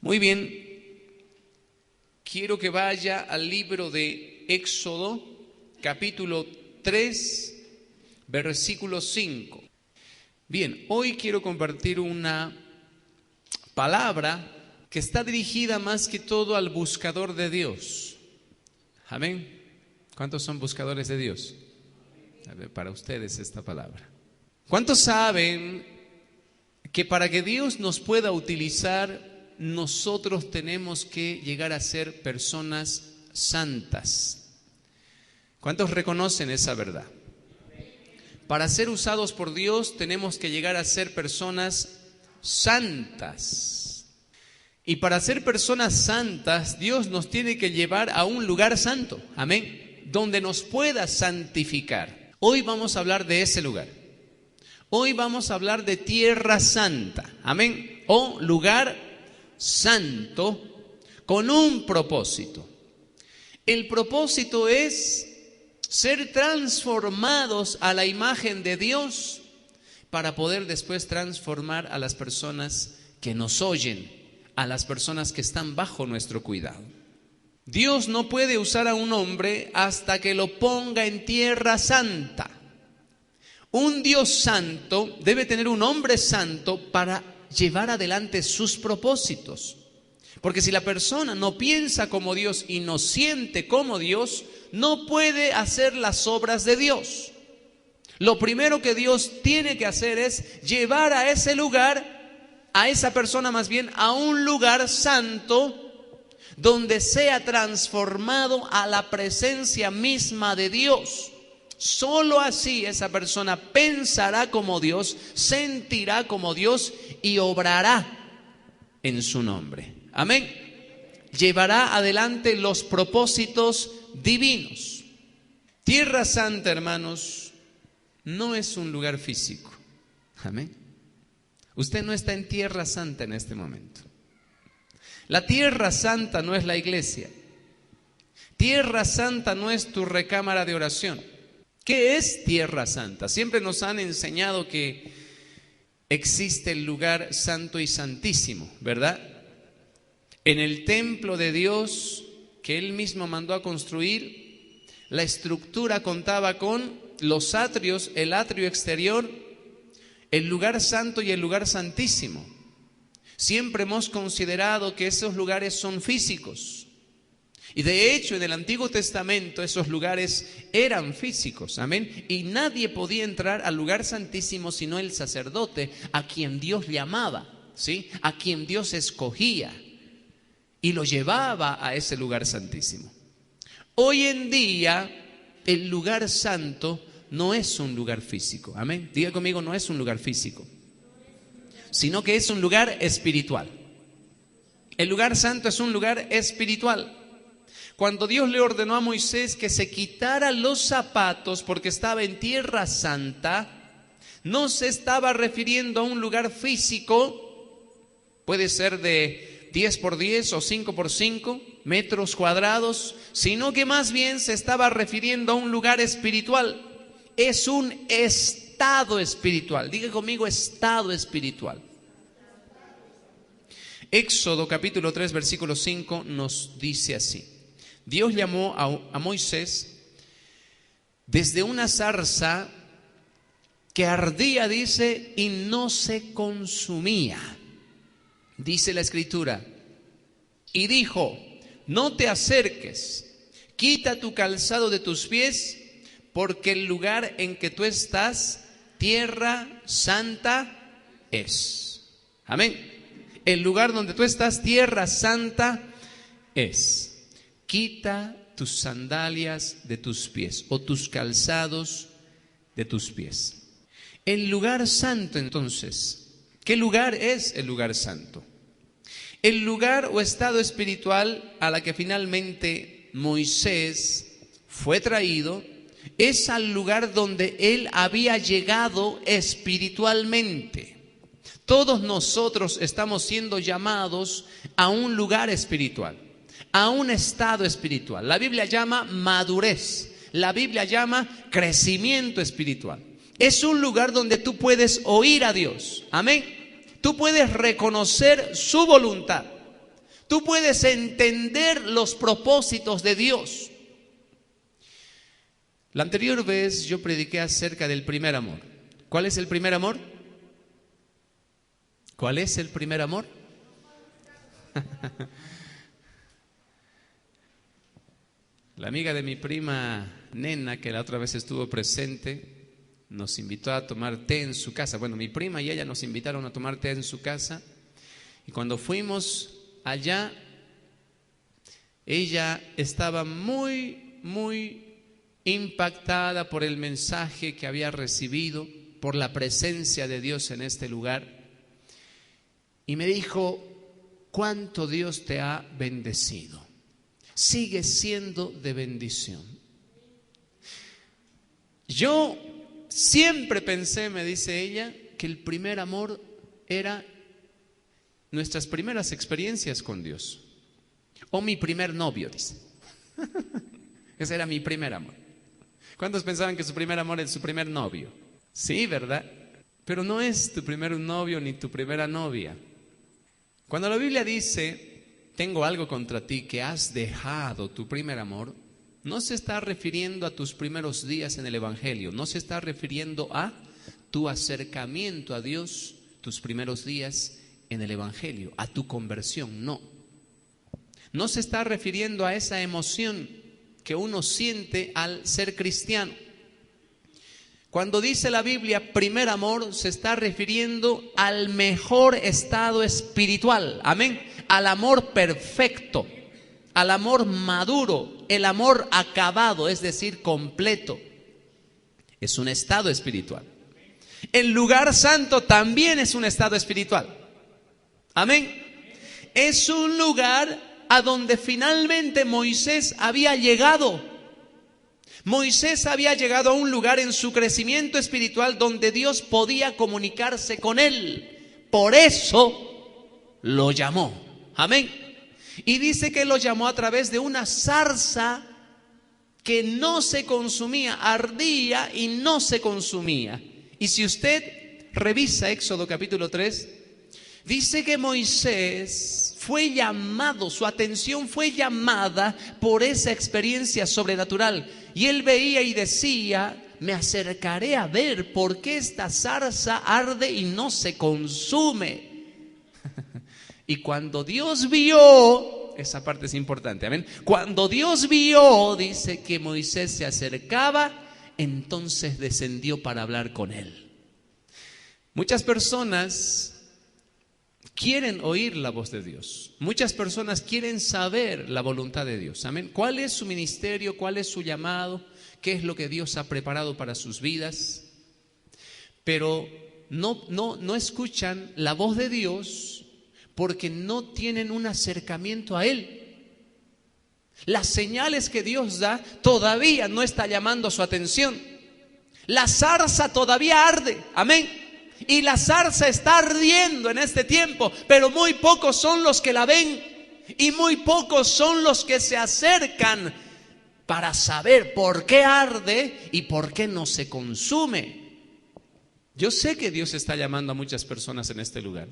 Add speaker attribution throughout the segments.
Speaker 1: Muy bien, quiero que vaya al libro de Éxodo, capítulo 3, versículo 5. Bien, hoy quiero compartir una palabra que está dirigida más que todo al buscador de Dios. Amén. ¿Cuántos son buscadores de Dios? A ver, para ustedes esta palabra. ¿Cuántos saben que para que Dios nos pueda utilizar, nosotros tenemos que llegar a ser personas santas? ¿Cuántos reconocen esa verdad? Para ser usados por Dios tenemos que llegar a ser personas santas. Y para ser personas santas, Dios nos tiene que llevar a un lugar santo, amén, donde nos pueda santificar. Hoy vamos a hablar de ese lugar. Hoy vamos a hablar de tierra santa, amén, o lugar santo con un propósito. El propósito es ser transformados a la imagen de Dios para poder después transformar a las personas que nos oyen, a las personas que están bajo nuestro cuidado. Dios no puede usar a un hombre hasta que lo ponga en tierra santa. Un Dios santo debe tener un hombre santo para llevar adelante sus propósitos. Porque si la persona no piensa como Dios y no siente como Dios, no puede hacer las obras de Dios. Lo primero que Dios tiene que hacer es llevar a ese lugar, a esa persona más bien, a un lugar santo donde sea transformado a la presencia misma de Dios. Solo así esa persona pensará como Dios, sentirá como Dios y obrará en su nombre. Amén. Llevará adelante los propósitos divinos. Tierra Santa, hermanos, no es un lugar físico. Amén. Usted no está en Tierra Santa en este momento. La Tierra Santa no es la iglesia. Tierra Santa no es tu recámara de oración. ¿Qué es Tierra Santa? Siempre nos han enseñado que existe el lugar santo y santísimo, ¿verdad? En el templo de Dios que Él mismo mandó a construir, la estructura contaba con los atrios, el atrio exterior, el lugar santo y el lugar santísimo. Siempre hemos considerado que esos lugares son físicos. Y de hecho en el Antiguo Testamento esos lugares eran físicos, amén. Y nadie podía entrar al lugar santísimo sino el sacerdote, a quien Dios llamaba, ¿sí? A quien Dios escogía y lo llevaba a ese lugar santísimo. Hoy en día el lugar santo no es un lugar físico, amén. Diga conmigo, no es un lugar físico, sino que es un lugar espiritual. El lugar santo es un lugar espiritual. Cuando Dios le ordenó a Moisés que se quitara los zapatos porque estaba en tierra santa, no se estaba refiriendo a un lugar físico, puede ser de 10 por 10 o 5 por 5 metros cuadrados, sino que más bien se estaba refiriendo a un lugar espiritual. Es un estado espiritual. Diga conmigo, estado espiritual. Éxodo capítulo 3 versículo 5 nos dice así. Dios llamó a Moisés desde una zarza que ardía, dice, y no se consumía. Dice la Escritura, y dijo, no te acerques, quita tu calzado de tus pies, porque el lugar en que tú estás, tierra santa es. Amén. El lugar donde tú estás, tierra santa es. Quita tus sandalias de tus pies o tus calzados de tus pies. El lugar santo, entonces, ¿qué lugar es el lugar santo? El lugar o estado espiritual a la que finalmente Moisés fue traído es al lugar donde él había llegado espiritualmente. Todos nosotros estamos siendo llamados a un lugar espiritual, a un estado espiritual. La Biblia llama madurez, la Biblia llama crecimiento espiritual. Es un lugar donde tú puedes oír a Dios, amén. Tú puedes reconocer su voluntad. Tú puedes entender los propósitos de Dios. La anterior vez yo prediqué acerca del primer amor. ¿Cuál es el primer amor? ¿Cuál es el primer amor? La amiga de mi prima Nena, que la otra vez estuvo presente, nos invitó a tomar té en su casa. Bueno, mi prima y ella nos invitaron a tomar té en su casa. Y cuando fuimos allá, ella estaba muy impactada por el mensaje que había recibido, por la presencia de Dios en este lugar. Y me dijo: cuánto Dios te ha bendecido. Sigue siendo de bendición. Yo siempre pensé, me dice ella, que el primer amor era nuestras primeras experiencias con Dios. O mi primer novio, dice. Ese era mi primer amor. ¿Cuántos pensaban que su primer amor es su primer novio? Sí, ¿verdad? Pero no es tu primer novio ni tu primera novia. Cuando la Biblia dice: tengo algo contra ti, que has dejado tu primer amor, no se está refiriendo a tus primeros días en el Evangelio, no se está refiriendo a tu acercamiento a Dios, tus primeros días en el Evangelio, a tu conversión, no. No se está refiriendo a esa emoción que uno siente al ser cristiano. Cuando dice la Biblia primer amor, se está refiriendo al mejor estado espiritual, amén, al amor perfecto, al amor maduro, el amor acabado, es decir, completo. Es un estado espiritual. El lugar santo también es un estado espiritual, amén. Es un lugar a donde finalmente Moisés había llegado. Moisés había llegado a un lugar en su crecimiento espiritual donde Dios podía comunicarse con él. Por eso lo llamó. Amén. Y dice que lo llamó a través de una zarza que no se consumía, ardía y no se consumía. Y si usted revisa Éxodo capítulo 3, dice que Moisés fue llamado, su atención fue llamada por esa experiencia sobrenatural. Y él veía y decía: me acercaré a ver por qué esta zarza arde y no se consume. Y cuando Dios vio, esa parte es importante, amén. Cuando Dios vio, dice que Moisés se acercaba, entonces descendió para hablar con él. Muchas personas quieren oír la voz de Dios. Muchas personas quieren saber la voluntad de Dios. Amén. ¿Cuál es su ministerio? ¿Cuál es su llamado? ¿Qué es lo que Dios ha preparado para sus vidas? Pero no escuchan la voz de Dios porque no tienen un acercamiento a Él. Las señales que Dios da todavía no está llamando su atención. La zarza todavía arde. Amén. Y la zarza está ardiendo en este tiempo, pero muy pocos son los que la ven y muy pocos son los que se acercan para saber por qué arde y por qué no se consume. Yo sé que Dios está llamando a muchas personas en este lugar,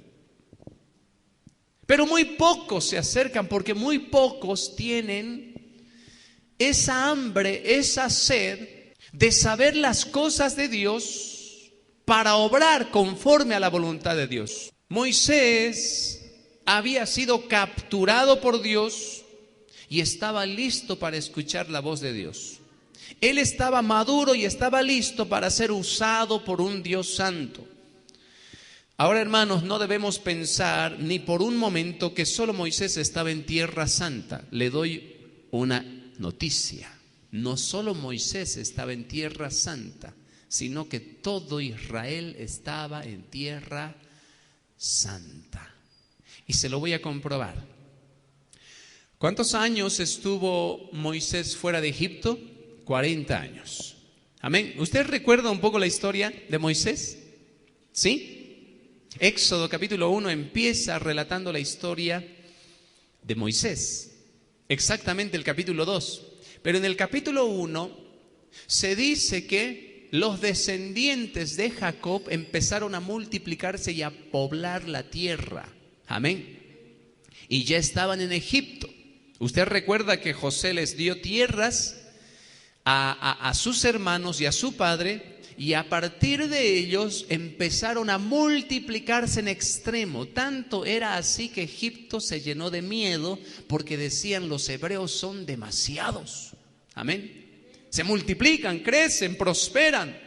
Speaker 1: pero muy pocos se acercan porque muy pocos tienen esa hambre, esa sed de saber las cosas de Dios para obrar conforme a la voluntad de Dios. Moisés había sido capturado por Dios y estaba listo para escuchar la voz de Dios. Él estaba maduro y estaba listo para ser usado por un Dios santo. Ahora, hermanos, no debemos pensar ni por un momento que solo Moisés estaba en Tierra Santa. Le doy una noticia: no solo Moisés estaba en Tierra Santa, sino que todo Israel estaba en Tierra Santa. Y se lo voy a comprobar. ¿Cuántos años estuvo Moisés fuera de Egipto? 40 años. Amén. ¿Usted recuerda un poco la historia de Moisés? ¿Sí? Éxodo capítulo 1 empieza relatando la historia de Moisés. Exactamente el capítulo 2. Pero en el capítulo 1 se dice que los descendientes de Jacob empezaron a multiplicarse y a poblar la tierra. Amén. y ya estaban en Egipto. Usted recuerda que José les dio tierras a sus hermanos y a su padre, y a partir de ellos empezaron a multiplicarse en extremo. Tanto era así que Egipto se llenó de miedo, porque decían: los hebreos son demasiados. Amén. Se multiplican, crecen, prosperan.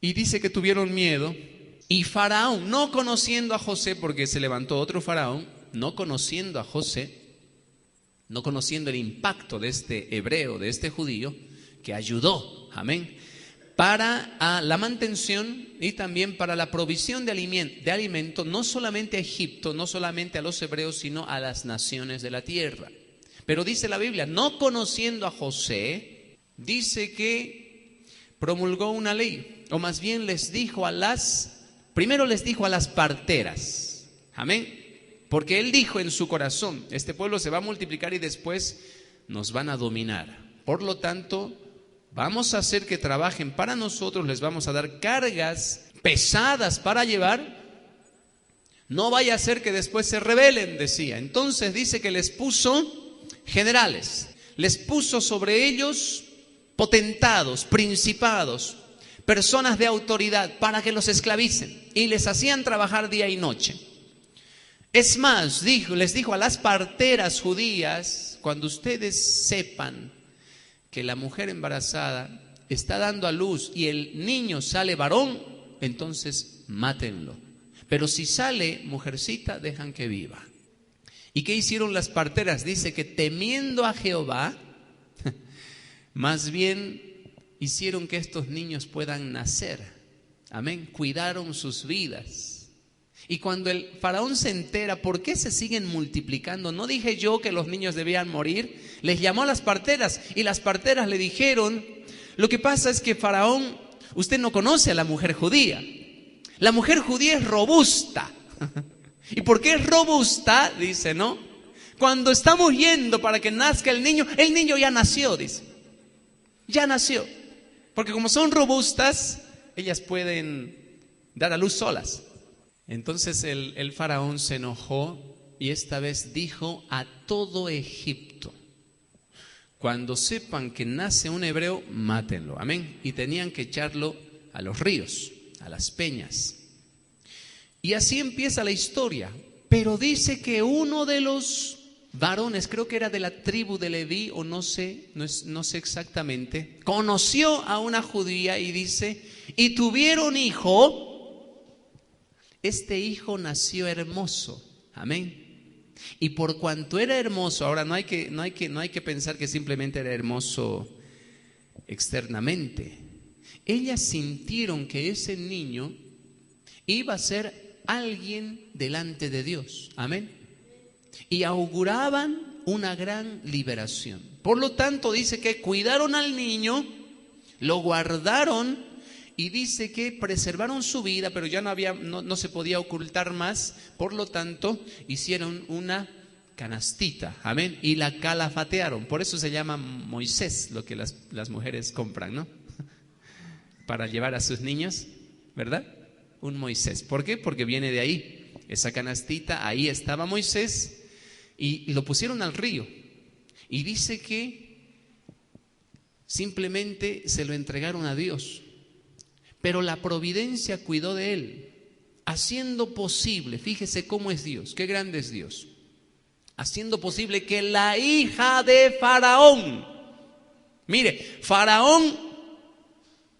Speaker 1: Y dice que tuvieron miedo. Y Faraón, no conociendo a José, porque se levantó otro Faraón, no conociendo a José, no conociendo el impacto de este hebreo, de este judío, que ayudó, amén, para la mantención y también para la provisión de alimento, no solamente a Egipto, no solamente a los hebreos, sino a las naciones de la tierra. Pero dice la Biblia, no conociendo a José, dice que promulgó una ley, o más bien primero les dijo a las parteras, amén, porque él dijo en su corazón: este pueblo se va a multiplicar y después nos van a dominar. Por lo tanto, vamos a hacer que trabajen para nosotros, les vamos a dar cargas pesadas para llevar. No vaya a ser que después se rebelen, decía. Entonces dice que les puso generales, les puso sobre ellos potentados, principados, personas de autoridad, para que los esclavicen, y les hacían trabajar día y noche. Es más, les dijo a las parteras judías: cuando ustedes sepan que la mujer embarazada está dando a luz y el niño sale varón, entonces mátenlo. Pero si sale mujercita, dejan que viva. ¿Y qué hicieron las parteras? Dice que temiendo a Jehová, más bien hicieron que estos niños puedan nacer. Amén. Cuidaron sus vidas. Y cuando el faraón se entera por qué se siguen multiplicando, no dije yo que los niños debían morir, les llamó a las parteras, y las parteras le dijeron: lo que pasa es que faraón, usted no conoce a la mujer judía. La mujer judía es robusta. ¿Y por qué es robusta? Dice, ¿no? Cuando estamos yendo para que nazca el niño ya nació, dice. Ya nació. Porque como son robustas, ellas pueden dar a luz solas. Entonces el faraón se enojó y esta vez dijo a todo Egipto: cuando sepan que nace un hebreo, mátenlo. Amén. Y tenían que echarlo a los ríos, a las peñas. Y así empieza la historia. Pero dice que uno de los varones, creo que era de la tribu de Leví, o no sé exactamente, conoció a una judía y dice: y tuvieron hijo. Este hijo nació hermoso, amén. Y por cuanto era hermoso, ahora no hay que pensar que simplemente era hermoso externamente. Ellas sintieron que ese niño iba a ser alguien delante de Dios, amén. Y auguraban una gran liberación. Por lo tanto, dice que cuidaron al niño, lo guardaron. Y dice que preservaron su vida, pero ya no se podía ocultar más. Por lo tanto, hicieron una canastita, amén, y la calafatearon. Por eso se llama Moisés, lo que las mujeres compran, ¿no? Para llevar a sus niños, ¿verdad? Un Moisés. ¿Por qué? Porque viene de ahí. Esa canastita, ahí estaba Moisés, y lo pusieron al río. Y dice que simplemente se lo entregaron a Dios. Pero la providencia cuidó de él, haciendo posible, fíjese cómo es Dios, qué grande es Dios, haciendo posible que la hija de Faraón, mire, Faraón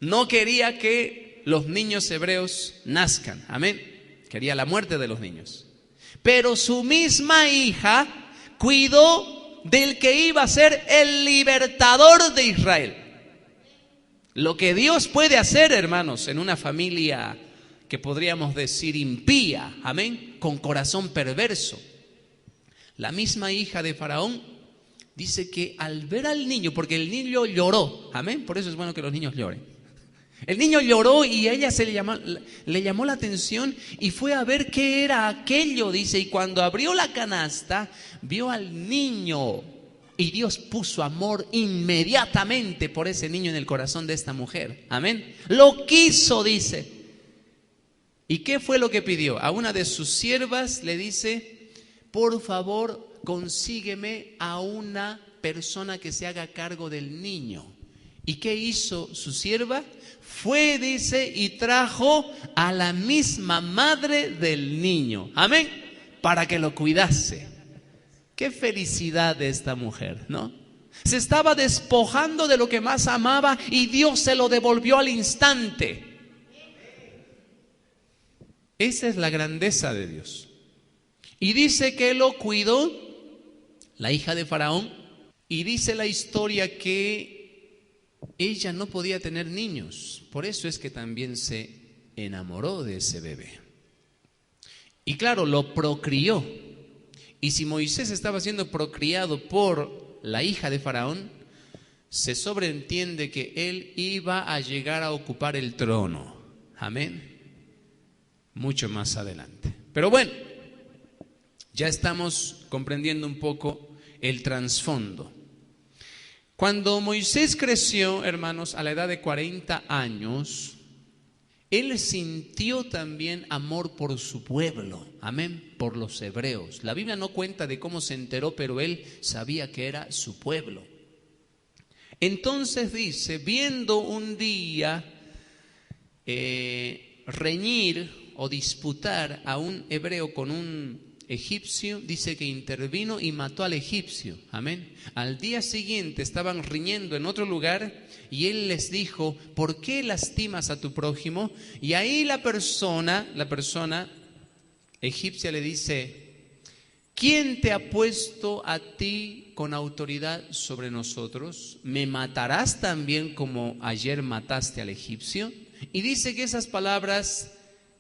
Speaker 1: no quería que los niños hebreos nazcan, amén, quería la muerte de los niños, pero su misma hija cuidó del que iba a ser el libertador de Israel. Lo que Dios puede hacer, hermanos, en una familia que podríamos decir impía, amén, con corazón perverso. La misma hija de Faraón dice que al ver al niño, porque el niño lloró, amén, por eso es bueno que los niños lloren. El niño lloró y a ella le llamó la atención y fue a ver qué era aquello, dice, y cuando abrió la canasta, vio al niño. Y Dios puso amor inmediatamente por ese niño en el corazón de esta mujer. Amén. Lo quiso, dice. ¿Y qué fue lo que pidió? A una de sus siervas le dice: por favor, consígueme a una persona que se haga cargo del niño. ¿Y qué hizo su sierva? Fue, dice, y trajo a la misma madre del niño. Amén. Para que lo cuidase. Qué felicidad de esta mujer, ¿no? Se estaba despojando de lo que más amaba y Dios se lo devolvió al instante. Esa es la grandeza de Dios. Y dice que lo cuidó la hija de Faraón. Y dice la historia que ella no podía tener niños. Por eso es que también se enamoró de ese bebé. Y claro, lo procrió. Y si Moisés estaba siendo procriado por la hija de Faraón, se sobreentiende que él iba a llegar a ocupar el trono. Amén. Mucho más adelante. Pero bueno, ya estamos comprendiendo un poco el trasfondo. Cuando Moisés creció, hermanos, a la edad de 40 años, él sintió también amor por su pueblo, amén, por los hebreos. La Biblia no cuenta de cómo se enteró, pero él sabía que era su pueblo. Entonces dice, viendo un día reñir o disputar a un hebreo con un egipcio, dice que intervino y mató al egipcio, amén. Al día siguiente estaban riñendo en otro lugar y él les dijo, ¿por qué lastimas a tu prójimo? Y ahí la persona egipcia le dice, ¿quién te ha puesto a ti con autoridad sobre nosotros? ¿Me matarás también como ayer mataste al egipcio? Y dice que esas palabras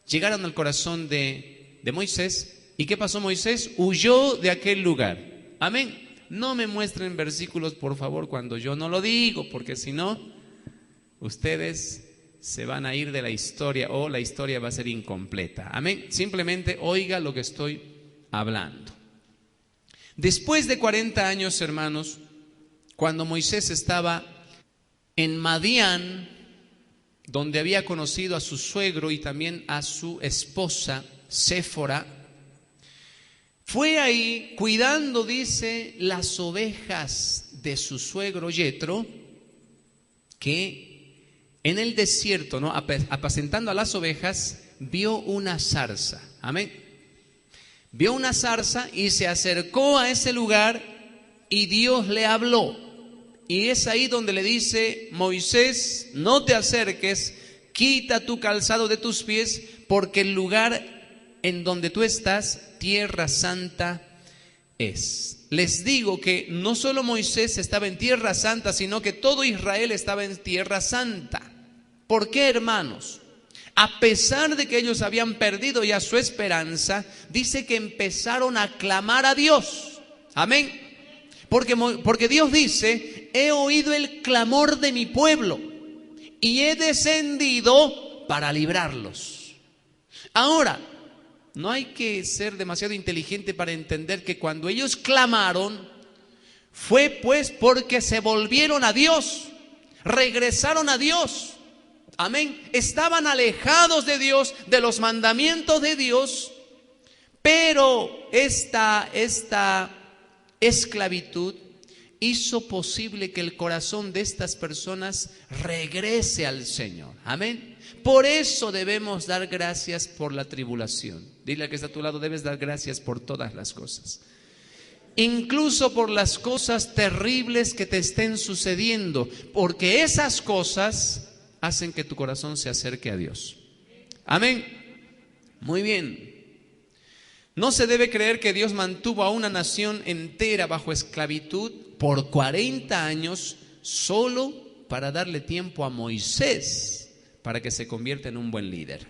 Speaker 1: llegaron al corazón de Moisés. ¿Y qué pasó Moisés? Huyó de aquel lugar. Amén. No me muestren versículos, por favor, cuando yo no lo digo, porque si no, ustedes se van a ir de la historia o la historia va a ser incompleta. Amén. Simplemente oiga lo que estoy hablando. Después de 40 años, hermanos, cuando Moisés estaba en Madián, donde había conocido a su suegro y también a su esposa, Séfora, fue ahí cuidando, dice, las ovejas de su suegro Yetro, que en el desierto, ¿no?, apacentando a las ovejas, vio una zarza. Amén. Vio una zarza y se acercó a ese lugar y Dios le habló. Y es ahí donde le dice, Moisés, no te acerques, quita tu calzado de tus pies, porque el lugar en donde tú estás, tierra santa es. Les digo que no solo Moisés estaba en tierra santa, sino que todo Israel estaba en tierra santa. ¿Por qué, hermanos? A pesar de que ellos habían perdido ya su esperanza, dice que empezaron a clamar a Dios. Amén. Porque Dios dice, he oído el clamor de mi pueblo y he descendido para librarlos. Ahora, no hay que ser demasiado inteligente para entender que cuando ellos clamaron, fue pues porque se volvieron a Dios, regresaron a Dios. Amén. Estaban alejados de Dios, de los mandamientos de Dios, pero esta esclavitud hizo posible que el corazón de estas personas regrese al Señor. Amén. Por eso debemos dar gracias por la tribulación. Dile al que está a tu lado, debes dar gracias por todas las cosas. Incluso por las cosas terribles que te estén sucediendo, porque esas cosas hacen que tu corazón se acerque a Dios. Amén. Muy bien. No se debe creer que Dios mantuvo a una nación entera bajo esclavitud por 40 años solo para darle tiempo a Moisés para que se convierta en un buen líder.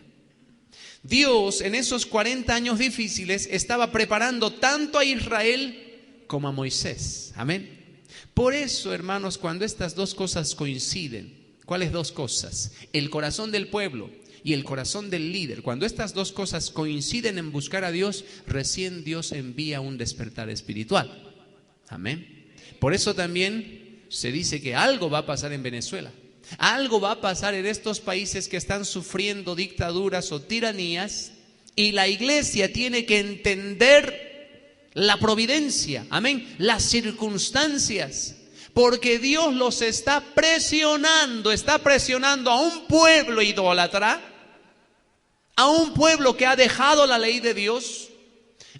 Speaker 1: Dios en esos 40 años difíciles estaba preparando tanto a Israel como a Moisés. Amén. Por eso, hermanos, cuando estas dos cosas coinciden, ¿cuáles dos cosas? El corazón del pueblo y el corazón del líder. Cuando estas dos cosas coinciden en buscar a Dios, recién Dios envía un despertar espiritual. Amén. Por eso también se dice que algo va a pasar en Venezuela. Algo va a pasar en estos países que están sufriendo dictaduras o tiranías, y la iglesia tiene que entender la providencia, amén, las circunstancias. Porque Dios los está presionando a un pueblo idólatra, a un pueblo que ha dejado la ley de Dios,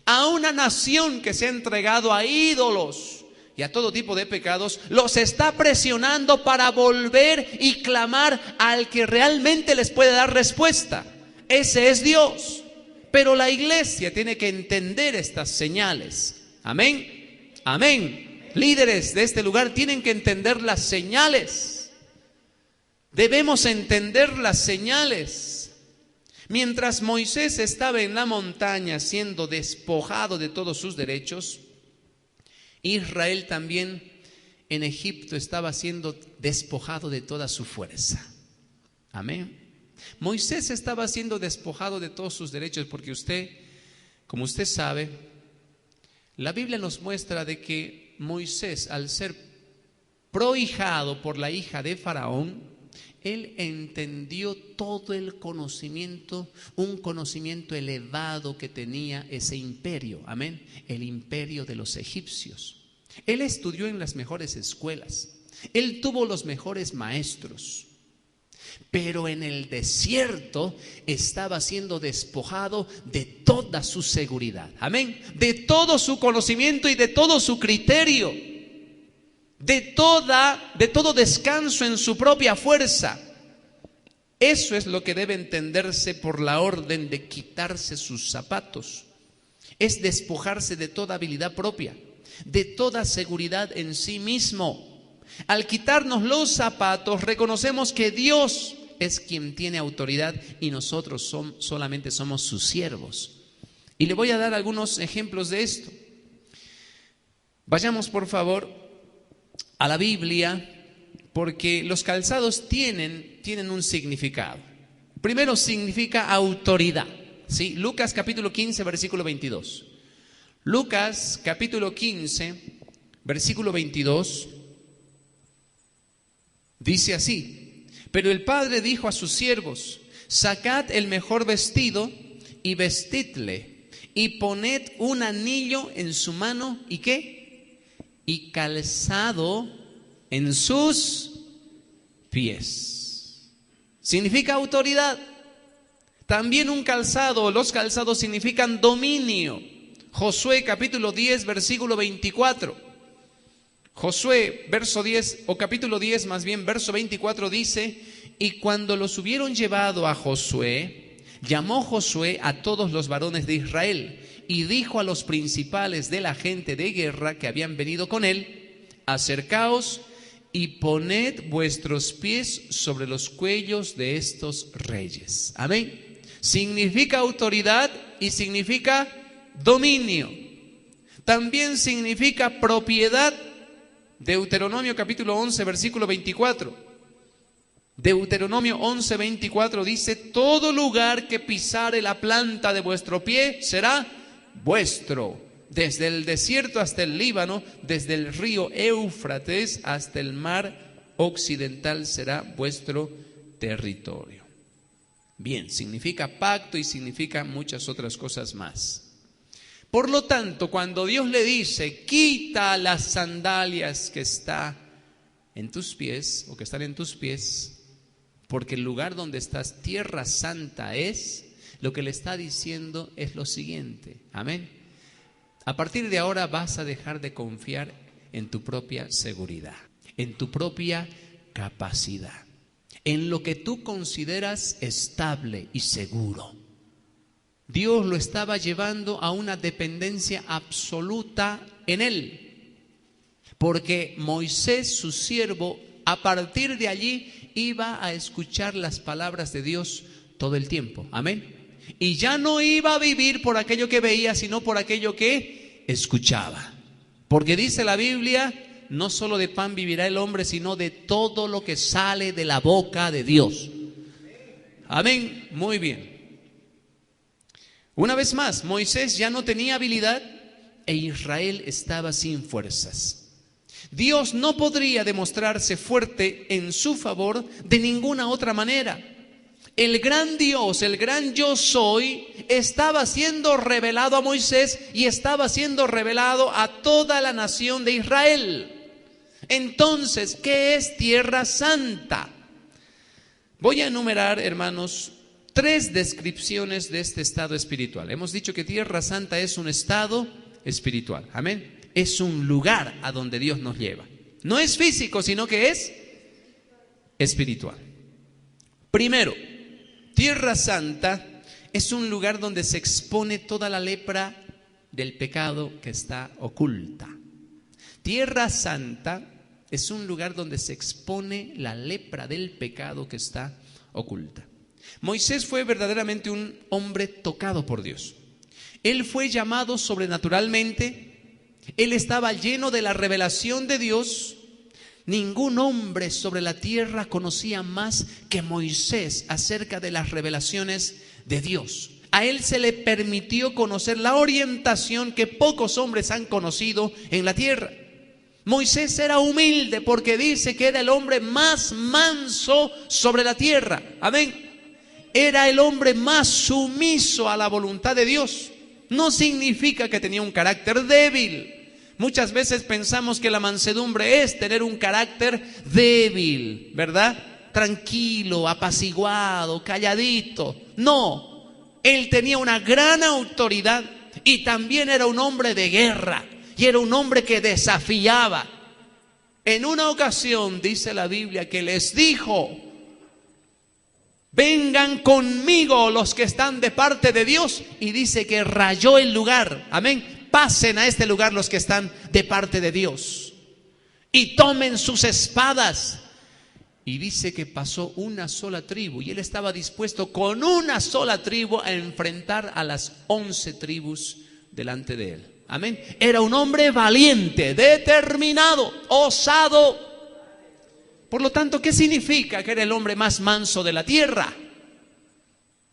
Speaker 1: a una nación que se ha entregado a ídolos y a todo tipo de pecados. Los está presionando para volver y clamar al que realmente les puede dar respuesta. Ese es Dios. Pero la iglesia tiene que entender estas señales. Amén, amén. Líderes de este lugar tienen que entender las señales. Debemos entender las señales. Mientras Moisés estaba en la montaña siendo despojado de todos sus derechos, Israel también en Egipto estaba siendo despojado de toda su fuerza. Amén. Moisés estaba siendo despojado de todos sus derechos porque como usted sabe, la Biblia nos muestra de que Moisés, al ser prohijado por la hija de Faraón, él entendió todo el conocimiento, un conocimiento elevado que tenía ese imperio, amén, el imperio de los egipcios. Él estudió en las mejores escuelas, él tuvo los mejores maestros, pero en el desierto estaba siendo despojado de toda su seguridad, amén, de todo su conocimiento y de todo su criterio, de todo descanso en su propia fuerza. Eso es lo que debe entenderse por la orden de quitarse sus zapatos. Es despojarse de toda habilidad propia, de toda seguridad en sí mismo. Al quitarnos los zapatos, reconocemos que Dios es quien tiene autoridad y nosotros solamente somos sus siervos. Y le voy a dar algunos ejemplos de esto. Vayamos por favor a la Biblia, porque los calzados tienen un significado. Primero significa autoridad, ¿sí? Lucas capítulo 15, versículo 22. Lucas capítulo 15, versículo 22, dice así: pero el padre dijo a sus siervos: sacad el mejor vestido y vestidle, y poned un anillo en su mano, ¿y qué? Y calzado en sus pies. Significa autoridad. También los calzados significan dominio. Josué capítulo 10, versículo 24. Josué, verso 10, o capítulo 10 más bien, verso 24 dice: y cuando los hubieron llevado a Josué, llamó Josué a todos los varones de Israel y dijo a los principales de la gente de guerra que habían venido con él: acercaos y poned vuestros pies sobre los cuellos de estos reyes. Amén. Significa autoridad y significa dominio. También significa propiedad. Deuteronomio capítulo 11, versículo 24. Deuteronomio 11, 24 dice: todo lugar que pisare la planta de vuestro pie será vuestro, desde el desierto hasta el Líbano, desde el río Éufrates hasta el mar occidental será vuestro territorio. Bien, significa pacto y significa muchas otras cosas más. Por lo tanto, cuando Dios le dice: quita las sandalias que está en tus pies o que están en tus pies, porque el lugar donde estás, tierra santa es, lo que le está diciendo es lo siguiente, amén. A partir de ahora vas a dejar de confiar en tu propia seguridad, en tu propia capacidad, en lo que tú consideras estable y seguro. Dios lo estaba llevando a una dependencia absoluta en él, porque Moisés, su siervo, a partir de allí iba a escuchar las palabras de Dios todo el tiempo, amén. Y ya no iba a vivir por aquello que veía, sino por aquello que escuchaba, porque dice la Biblia: no solo de pan vivirá el hombre, sino de todo lo que sale de la boca de Dios. Amén, muy bien. Una vez más, Moisés ya no tenía habilidad e Israel estaba sin fuerzas. Dios no podría demostrarse fuerte en su favor de ninguna otra manera. El gran Dios, el gran yo soy, estaba siendo revelado a Moisés y estaba siendo revelado a toda la nación de Israel. Entonces, ¿qué es Tierra Santa? Voy a enumerar, hermanos, 3 descripciones de este estado espiritual. Hemos dicho que Tierra Santa es un estado espiritual. Amén. Es un lugar a donde Dios nos lleva. No es físico, sino que es espiritual. Primero, Tierra Santa es un lugar donde se expone toda la lepra del pecado que está oculta. Tierra Santa es un lugar donde se expone la lepra del pecado que está oculta. Moisés fue verdaderamente un hombre tocado por Dios. Él fue llamado sobrenaturalmente. Él estaba lleno de la revelación de Dios. Ningún hombre sobre la tierra conocía más que Moisés acerca de las revelaciones de Dios. A él se le permitió conocer la orientación que pocos hombres han conocido en la tierra. Moisés era humilde porque dice que era el hombre más manso sobre la tierra. Amén. Era el hombre más sumiso a la voluntad de Dios. No significa que tenía un carácter débil. Muchas veces pensamos que la mansedumbre es tener un carácter débil, ¿verdad? Tranquilo, apaciguado, calladito. No, él tenía una gran autoridad y también era un hombre de guerra y era un hombre que desafiaba. En una ocasión dice la Biblia que les dijo: vengan conmigo los que están de parte de Dios, y dice que rayó el lugar. Amén. Pasen a este lugar los que están de parte de Dios y tomen sus espadas. Y dice que pasó una sola tribu y él estaba dispuesto con una sola tribu a enfrentar a las 11 tribus delante de él. Amén. Era un hombre valiente, determinado, osado. Por lo tanto, ¿qué significa que era el hombre más manso de la tierra?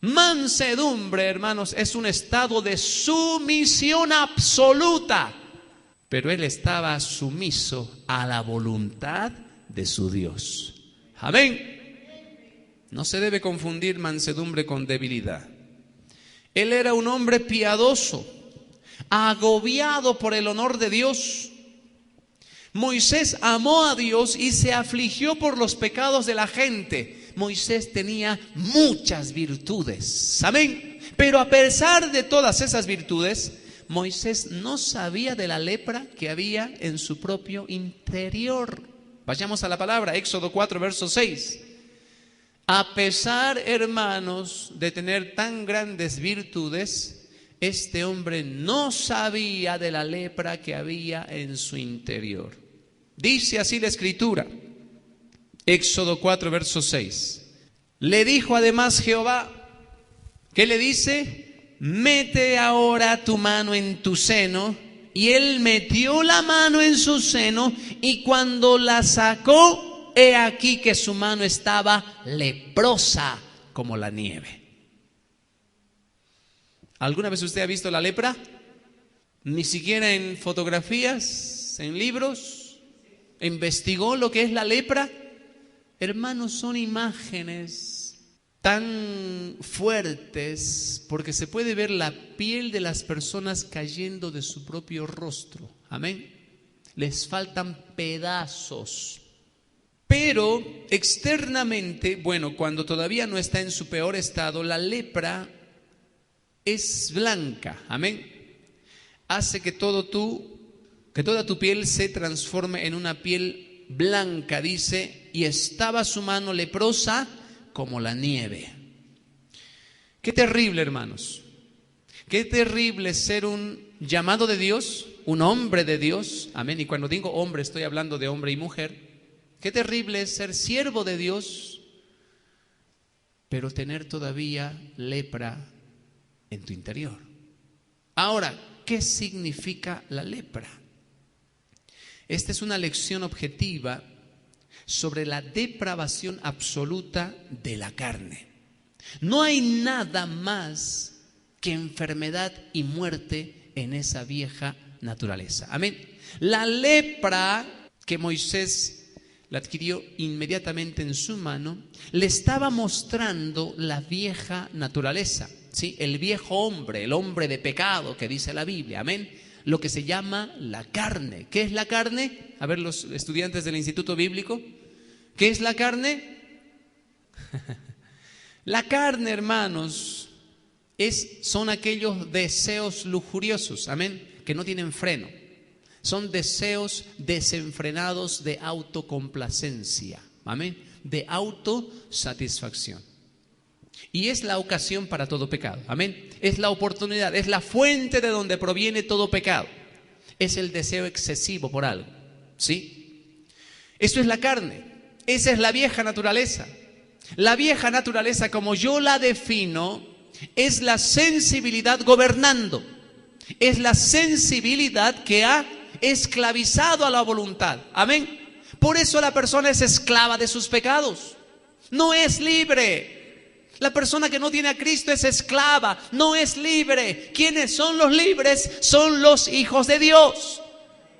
Speaker 1: Mansedumbre, hermanos, es un estado de sumisión absoluta. Pero él estaba sumiso a la voluntad de su Dios. Amén. No se debe confundir mansedumbre con debilidad. Él era un hombre piadoso, agobiado por el honor de Dios. Moisés amó a Dios y se afligió por los pecados de la gente. Moisés tenía muchas virtudes, amén. Pero a pesar de todas esas virtudes, Moisés no sabía de la lepra que había en su propio interior. Vayamos a la palabra, Éxodo 4, verso 6. A pesar, hermanos, de tener tan grandes virtudes, este hombre no sabía de la lepra que había en su interior. Dice así la Escritura, Éxodo 4, verso 6. Le dijo además Jehová, ¿qué le dice? Mete ahora tu mano en tu seno. Y él metió la mano en su seno y cuando la sacó, he aquí que su mano estaba leprosa como la nieve. ¿Alguna vez usted ha visto la lepra? Ni siquiera en fotografías, en libros. ¿Investigó lo que es la lepra? Hermanos, son imágenes tan fuertes porque se puede ver la piel de las personas cayendo de su propio rostro. Amén. Les faltan pedazos. Pero externamente, bueno, cuando todavía no está en su peor estado, la lepra es blanca. Amén. Hace que toda tu piel se transforme en una piel blanca, dice, y estaba su mano leprosa como la nieve. Qué terrible, hermanos. Qué terrible ser un llamado de Dios, un hombre de Dios. Amén. Y cuando digo hombre, estoy hablando de hombre y mujer. Qué terrible es ser siervo de Dios, pero tener todavía lepra en tu interior. Ahora, ¿qué significa la lepra? Esta es una lección objetiva sobre la depravación absoluta de la carne. No hay nada más que enfermedad y muerte en esa vieja naturaleza. Amén. La lepra que Moisés la adquirió inmediatamente en su mano, le estaba mostrando la vieja naturaleza, ¿sí? El viejo hombre, el hombre de pecado que dice la Biblia, amén. Lo que se llama la carne. ¿Qué es la carne? A ver, los estudiantes del Instituto Bíblico, ¿qué es la carne? La carne, hermanos, son aquellos deseos lujuriosos, amén, que no tienen freno. Son deseos desenfrenados de autocomplacencia, amén, de autosatisfacción. Y es la ocasión para todo pecado, amén. Es la oportunidad, es la fuente de donde proviene todo pecado. Es el deseo excesivo por algo, ¿sí? Esto es la carne, esa es la vieja naturaleza. La vieja naturaleza, como yo la defino, es la sensibilidad gobernando. Es la sensibilidad que ha esclavizado a la voluntad, amén. Por eso la persona es esclava de sus pecados, no es libre. La persona que no tiene a Cristo es esclava, no es libre. ¿Quiénes son los libres? Son los hijos de Dios,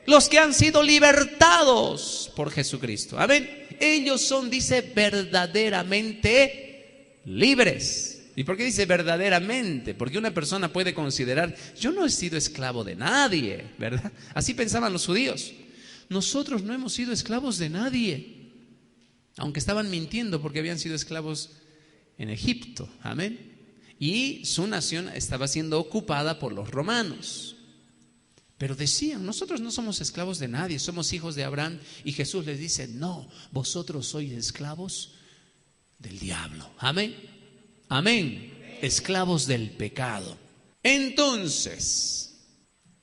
Speaker 1: los que han sido libertados por Jesucristo, amén. Ellos son, dice, verdaderamente libres. ¿Y por qué dice verdaderamente? Porque una persona puede considerar, yo no he sido esclavo de nadie, ¿verdad? Así pensaban los judíos. Nosotros no hemos sido esclavos de nadie, aunque estaban mintiendo porque habían sido esclavos en Egipto, amén. Y su nación estaba siendo ocupada por los romanos. Pero decían, nosotros no somos esclavos de nadie, somos hijos de Abraham. Y Jesús les dice, no, vosotros sois esclavos del diablo, amén. Amén, esclavos del pecado. Entonces,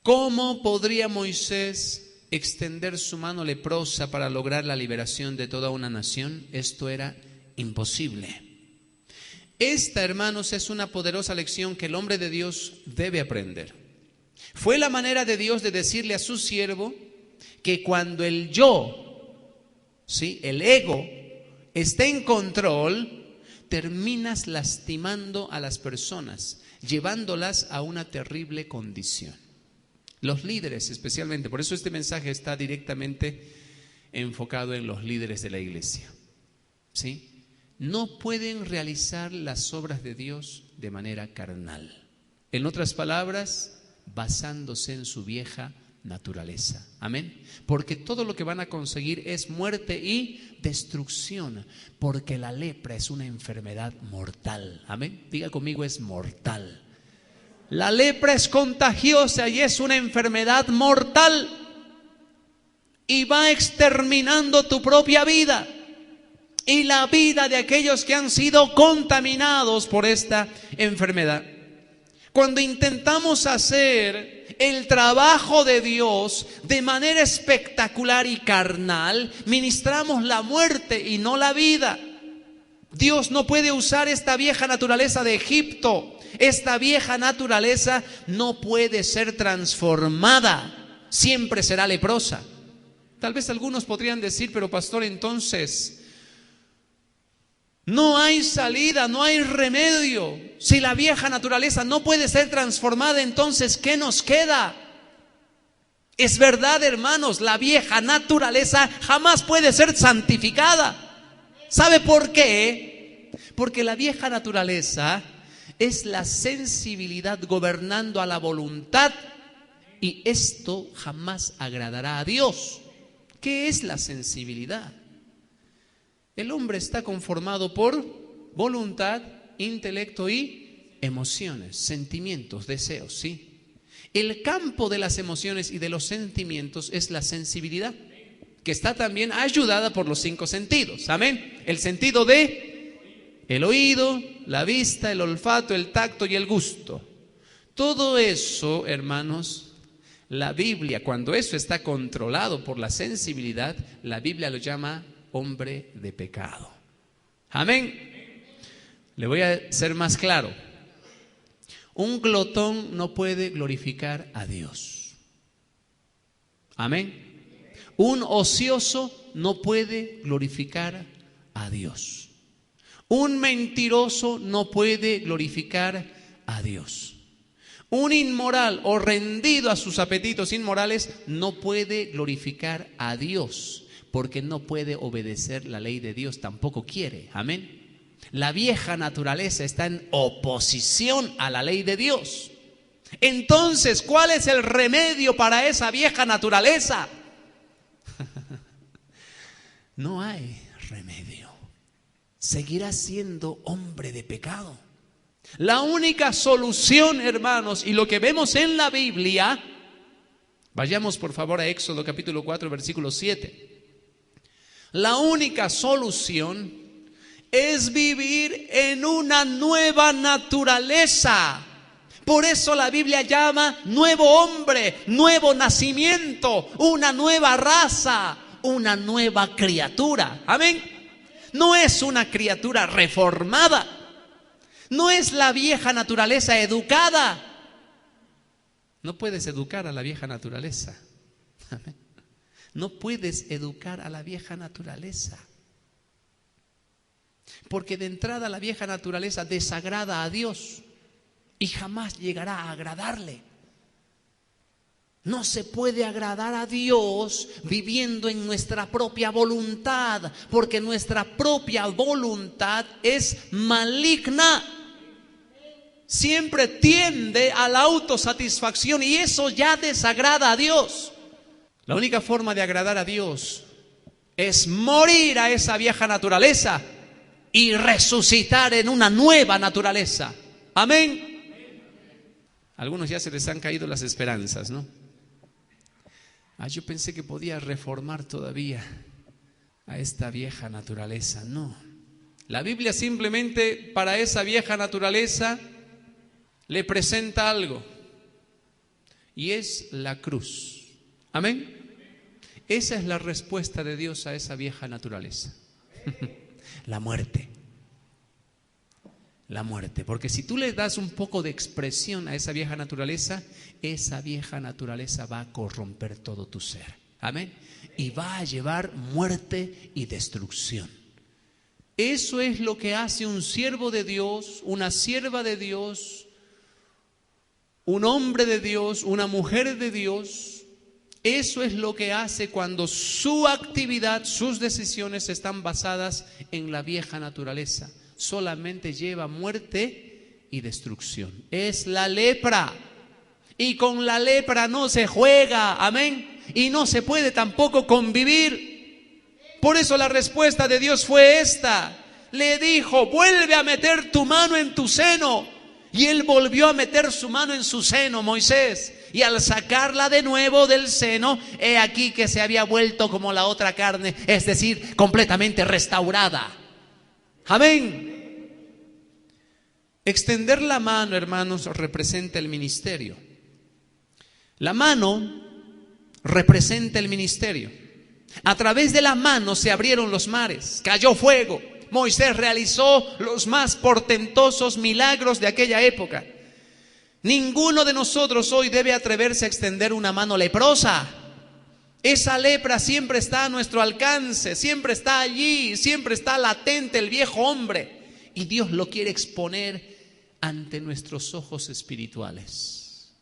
Speaker 1: ¿cómo podría Moisés extender su mano leprosa para lograr la liberación de toda una nación? Esto era imposible. Esta, hermanos, es una poderosa lección que el hombre de Dios debe aprender. Fue la manera de Dios de decirle a su siervo que cuando el yo, ¿sí?, el ego, esté en control, terminas lastimando a las personas, llevándolas a una terrible condición. Los líderes especialmente, por eso este mensaje está directamente enfocado en los líderes de la iglesia, ¿sí? No pueden realizar las obras de Dios de manera carnal. En otras palabras, basándose en su vieja naturaleza, amén. Porque todo lo que van a conseguir es muerte y destrucción, porque la lepra es una enfermedad mortal, amén. Diga conmigo, es mortal. La lepra es contagiosa y es una enfermedad mortal y va exterminando tu propia vida y la vida de aquellos que han sido contaminados por esta enfermedad. Cuando intentamos hacer el trabajo de Dios de manera espectacular y carnal, ministramos la muerte y no la vida. Dios no puede usar esta vieja naturaleza de Egipto. Esta vieja naturaleza no puede ser transformada. Siempre será leprosa. Tal vez algunos podrían decir, pero pastor, entonces no hay salida, no hay remedio. Si la vieja naturaleza no puede ser transformada, entonces ¿qué nos queda? Es verdad, hermanos, la vieja naturaleza jamás puede ser santificada. ¿Sabe por qué? Porque la vieja naturaleza es la sensibilidad gobernando a la voluntad y esto jamás agradará a Dios. ¿Qué es la sensibilidad? El hombre está conformado por voluntad, intelecto y emociones, sentimientos, deseos, ¿sí? El campo de las emociones y de los sentimientos es la sensibilidad, que está también ayudada por los 5 sentidos, amén. El sentido de el oído, la vista, el olfato, el tacto y el gusto. Todo eso, hermanos, la Biblia, cuando eso está controlado por la sensibilidad, la Biblia lo llama hombre de pecado. Amén. Le voy a ser más claro. Un glotón no puede glorificar a Dios. Amén. Un ocioso no puede glorificar a Dios. Un mentiroso no puede glorificar a Dios. Un inmoral o rendido a sus apetitos inmorales no puede glorificar a Dios. porque no puede obedecer la ley de Dios, tampoco quiere. Amén. La vieja naturaleza está en oposición a la ley de Dios. Entonces, ¿cuál es el remedio para esa vieja naturaleza? No hay remedio. Seguirá siendo hombre de pecado. La única solución, hermanos, y lo que vemos en la Biblia, vayamos por favor a Éxodo capítulo 4, versículo 7. La única solución es vivir en una nueva naturaleza. Por eso la Biblia llama nuevo hombre, nuevo nacimiento, una nueva raza, una nueva criatura. Amén. No es una criatura reformada. No es la vieja naturaleza educada. No puedes educar a la vieja naturaleza. Amén. No puedes educar a la vieja naturaleza. Porque de entrada la vieja naturaleza desagrada a Dios y jamás llegará a agradarle. No se puede agradar a Dios viviendo en nuestra propia voluntad, porque nuestra propia voluntad es maligna. Siempre tiende a la autosatisfacción y eso ya desagrada a Dios. La única forma de agradar a Dios es morir a esa vieja naturaleza y resucitar en una nueva naturaleza. Amén. A algunos ya se les han caído las esperanzas, ¿no? Yo pensé que podía reformar todavía a esta vieja naturaleza. No. La Biblia simplemente para esa vieja naturaleza le presenta algo. Y es la cruz. Amén. Esa es la respuesta de Dios a esa vieja naturaleza. La muerte. La muerte. Porque si tú le das un poco de expresión a esa vieja naturaleza va a corromper todo tu ser. Amén. Y va a llevar muerte y destrucción. Eso es lo que hace un siervo de Dios, una sierva de Dios, un hombre de Dios, una mujer de Dios. Eso es lo que hace cuando su actividad, sus decisiones están basadas en la vieja naturaleza. Solamente lleva muerte y destrucción. Es la lepra. Y con la lepra no se juega. Amén. Y no se puede tampoco convivir. Por eso la respuesta de Dios fue esta. Le dijo, vuelve a meter tu mano en tu seno. Y él volvió a meter su mano en su seno, Moisés. Y al sacarla de nuevo del seno, he aquí que se había vuelto como la otra carne, es decir, completamente restaurada. Amén. Extender la mano, hermanos, representa el ministerio. La mano representa el ministerio. A través de la mano se abrieron los mares, cayó fuego. Moisés realizó los más portentosos milagros de aquella época. Ninguno de nosotros hoy debe atreverse a extender una mano leprosa. Esa lepra siempre está a nuestro alcance, siempre está allí, siempre está latente el viejo hombre. Y Dios lo quiere exponer ante nuestros ojos espirituales.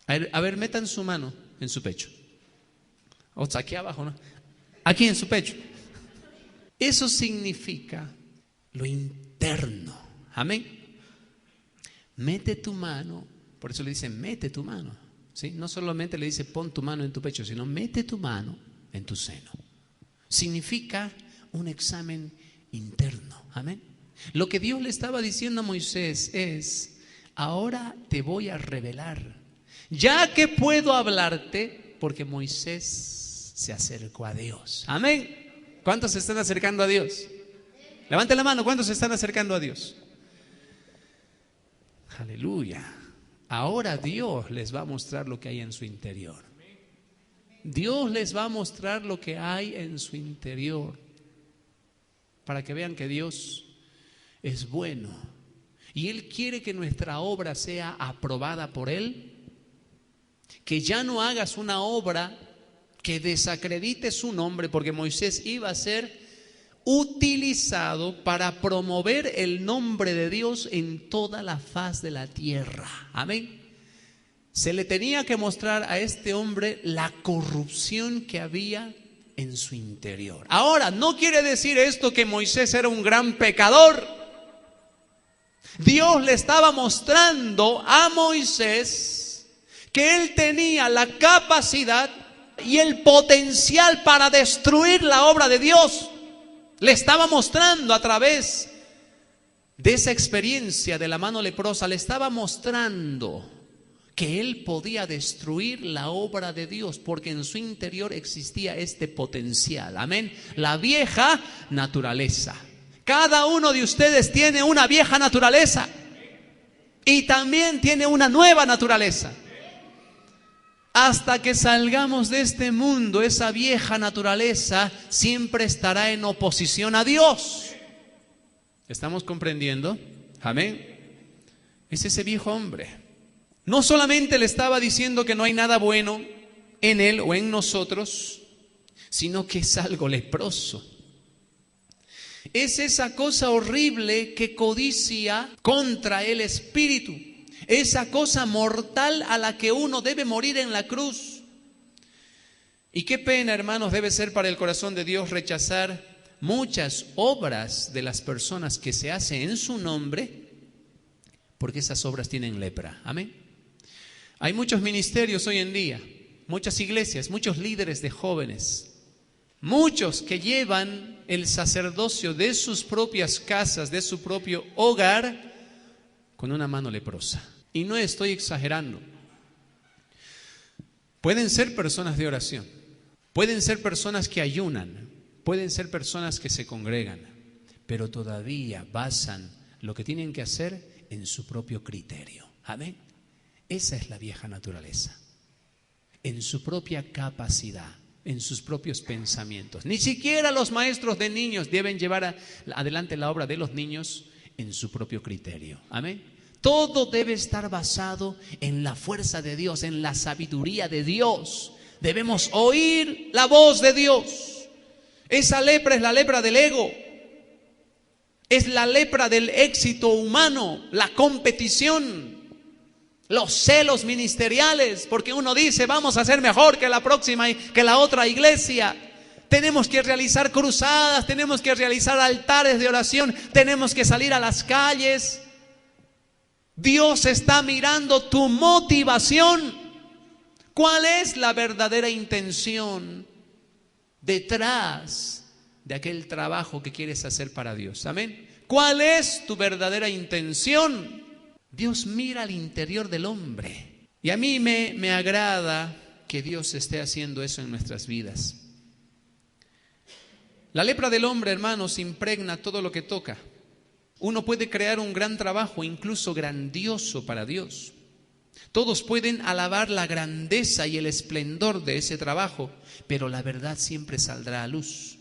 Speaker 1: A ver, metan su mano en su pecho. O sea, aquí abajo, ¿no? Aquí en su pecho. Eso significa lo interno. Amén. Mete tu mano, por eso le dicen mete tu mano, ¿sí? No solamente le dice pon tu mano en tu pecho, sino mete tu mano en tu seno. Significa un examen interno. Amén. Lo que Dios le estaba diciendo a Moisés es, ahora te voy a revelar, ya que puedo hablarte, porque Moisés se acercó a Dios. Amén. ¿Cuántos se están acercando a Dios? Levanten la mano, ¿cuántos se están acercando a Dios? Aleluya. Ahora Dios les va a mostrar lo que hay en su interior. Dios les va a mostrar lo que hay en su interior, para que vean que Dios es bueno y Él quiere que nuestra obra sea aprobada por Él. Que ya no hagas una obra que desacredite su nombre, porque Moisés iba a ser utilizado para promover el nombre de Dios en toda la faz de la tierra. Amén. Se le tenía que mostrar a este hombre la corrupción que había en su interior. Ahora, no quiere decir esto que Moisés era un gran pecador. Dios le estaba mostrando a Moisés que él tenía la capacidad y el potencial para destruir la obra de Dios. Le estaba mostrando a través de esa experiencia de la mano leprosa, le estaba mostrando que él podía destruir la obra de Dios, porque en su interior existía este potencial. Amén. La vieja naturaleza. Cada uno de ustedes tiene una vieja naturaleza y también tiene una nueva naturaleza. Hasta que salgamos de este mundo, esa vieja naturaleza siempre estará en oposición a Dios. ¿Estamos comprendiendo? Amén. Es ese viejo hombre. No solamente le estaba diciendo que no hay nada bueno en él o en nosotros, sino que es algo leproso. Es esa cosa horrible que codicia contra el espíritu. Esa cosa mortal a la que uno debe morir en la cruz. Y qué pena, hermanos, debe ser para el corazón de Dios rechazar muchas obras de las personas que se hacen en su nombre, porque esas obras tienen lepra. Amén. Hay muchos ministerios hoy en día, muchas iglesias, muchos líderes de jóvenes, muchos que llevan el sacerdocio de sus propias casas, de su propio hogar, con una mano leprosa. Y no estoy exagerando. Pueden ser personas de oración, pueden ser personas que ayunan, pueden ser personas que se congregan, pero todavía basan lo que tienen que hacer en su propio criterio. Amén. Esa es la vieja naturaleza, en su propia capacidad, en sus propios pensamientos. Ni siquiera los maestros de niños deben llevar adelante la obra de los niños en su propio criterio. Amén. Todo debe estar basado en la fuerza de Dios, en la sabiduría de Dios. Debemos oír la voz de Dios. Esa lepra es la lepra del ego. Es la lepra del éxito humano, la competición, los celos ministeriales, porque uno dice, vamos a ser mejor que la próxima y que la otra iglesia. Tenemos que realizar cruzadas, tenemos que realizar altares de oración, tenemos que salir a las calles. Dios está mirando tu motivación. ¿Cuál es la verdadera intención detrás de aquel trabajo que quieres hacer para Dios? Amén. ¿Cuál es tu verdadera intención? Dios mira al interior del hombre. Y a mí me agrada que Dios esté haciendo eso en nuestras vidas. La lepra del hombre, hermanos, impregna todo lo que toca. Uno puede crear un gran trabajo, incluso grandioso para Dios. Todos pueden alabar la grandeza y el esplendor de ese trabajo, pero la verdad siempre saldrá a luz.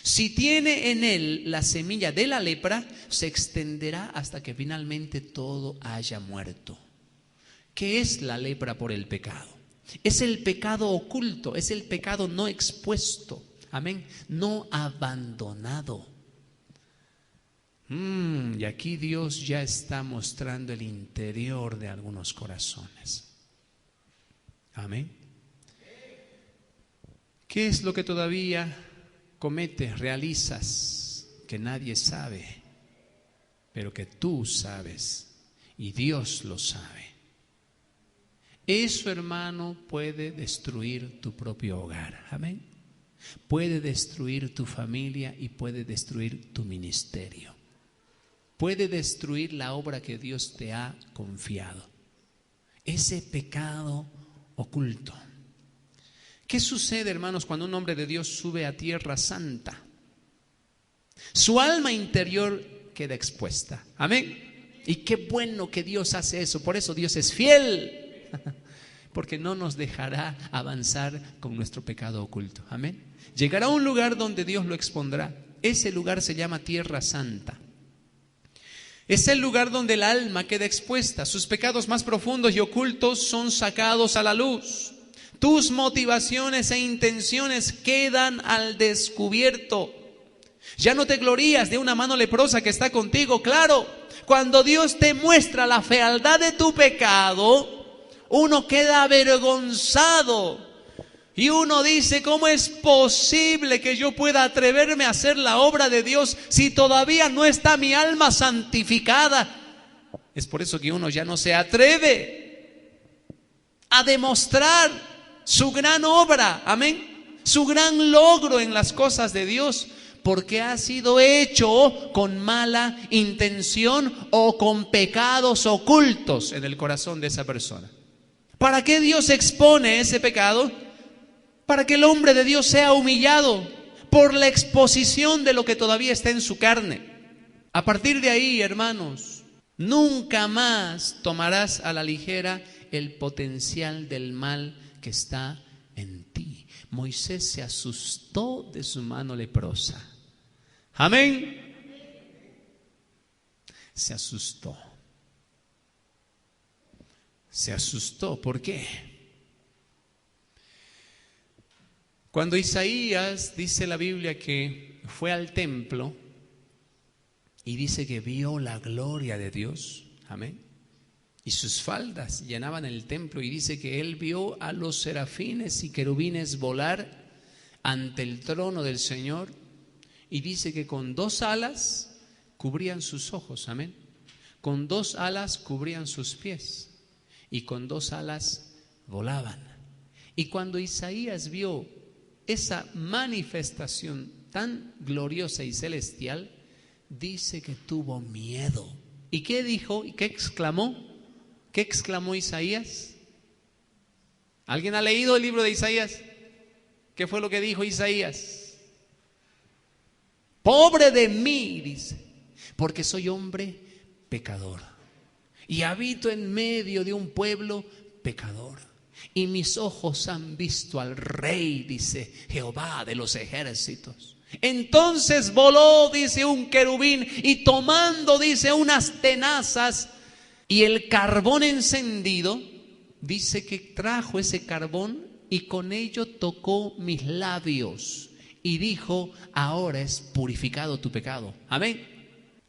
Speaker 1: Si tiene en él la semilla de la lepra, se extenderá hasta que finalmente todo haya muerto. ¿Qué es la lepra por el pecado? Es el pecado oculto, es el pecado no expuesto, amén, no abandonado. Y aquí Dios ya está mostrando el interior de algunos corazones. Amén. ¿Qué es lo que todavía cometes, realizas, que nadie sabe, pero que tú sabes y Dios lo sabe? Eso, hermano, puede destruir tu propio hogar. Amén. Puede destruir tu familia y puede destruir tu ministerio. Puede destruir la obra que Dios te ha confiado. Ese pecado oculto. ¿Qué sucede, hermanos, cuando un hombre de Dios sube a tierra santa? Su alma interior queda expuesta. Amén. Y qué bueno que Dios hace eso. Por eso Dios es fiel. Porque no nos dejará avanzar con nuestro pecado oculto. Amén. Llegará a un lugar donde Dios lo expondrá. Ese lugar se llama tierra santa. Es el lugar donde el alma queda expuesta. Sus pecados más profundos y ocultos son sacados a la luz. Tus motivaciones e intenciones quedan al descubierto. Ya no te glorías de una mano leprosa que está contigo. Claro, cuando Dios te muestra la fealdad de tu pecado, uno queda avergonzado. Y uno dice, ¿cómo es posible que yo pueda atreverme a hacer la obra de Dios si todavía no está mi alma santificada? Es por eso que uno ya no se atreve a demostrar su gran obra, amén, su gran logro en las cosas de Dios, porque ha sido hecho con mala intención o con pecados ocultos en el corazón de esa persona. ¿Para qué Dios expone ese pecado? Para que el hombre de Dios sea humillado por la exposición de lo que todavía está en su carne. A partir de ahí, hermanos, nunca más tomarás a la ligera el potencial del mal que está en ti. Moisés se asustó de su mano leprosa. Amén. Se asustó. Se asustó. ¿Por qué? Cuando Isaías, dice la Biblia, que fue al templo y dice que vio la gloria de Dios, amén, y sus faldas llenaban el templo, y dice que él vio a los serafines y querubines volar ante el trono del Señor, y dice que con 2 alas cubrían sus ojos, amén, con 2 alas cubrían sus pies, y con 2 alas volaban. Y cuando Isaías vio esa manifestación tan gloriosa y celestial, dice que tuvo miedo. ¿Y qué dijo? ¿Y qué exclamó? ¿Qué exclamó Isaías? ¿Alguien ha leído el libro de Isaías? ¿Qué fue lo que dijo Isaías? Pobre de mí, dice, porque soy hombre pecador y habito en medio de un pueblo pecador. Y mis ojos han visto al Rey, dice Jehová de los ejércitos. Entonces voló, dice, un querubín, y tomando, dice, unas tenazas y el carbón encendido, dice que trajo ese carbón y con ello tocó mis labios y dijo: ahora es purificado tu pecado. Amén.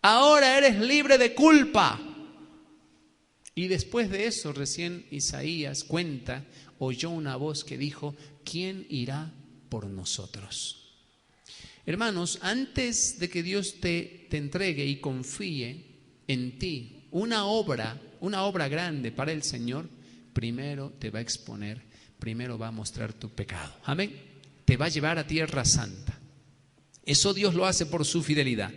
Speaker 1: Ahora eres libre de culpa. Y después de eso, recién Isaías cuenta, oyó una voz que dijo: ¿quién irá por nosotros? Hermanos, antes de que Dios te entregue y confíe en ti una obra grande para el Señor, primero te va a exponer, primero va a mostrar tu pecado. Amén. Te va a llevar a tierra santa. Eso Dios lo hace por su fidelidad.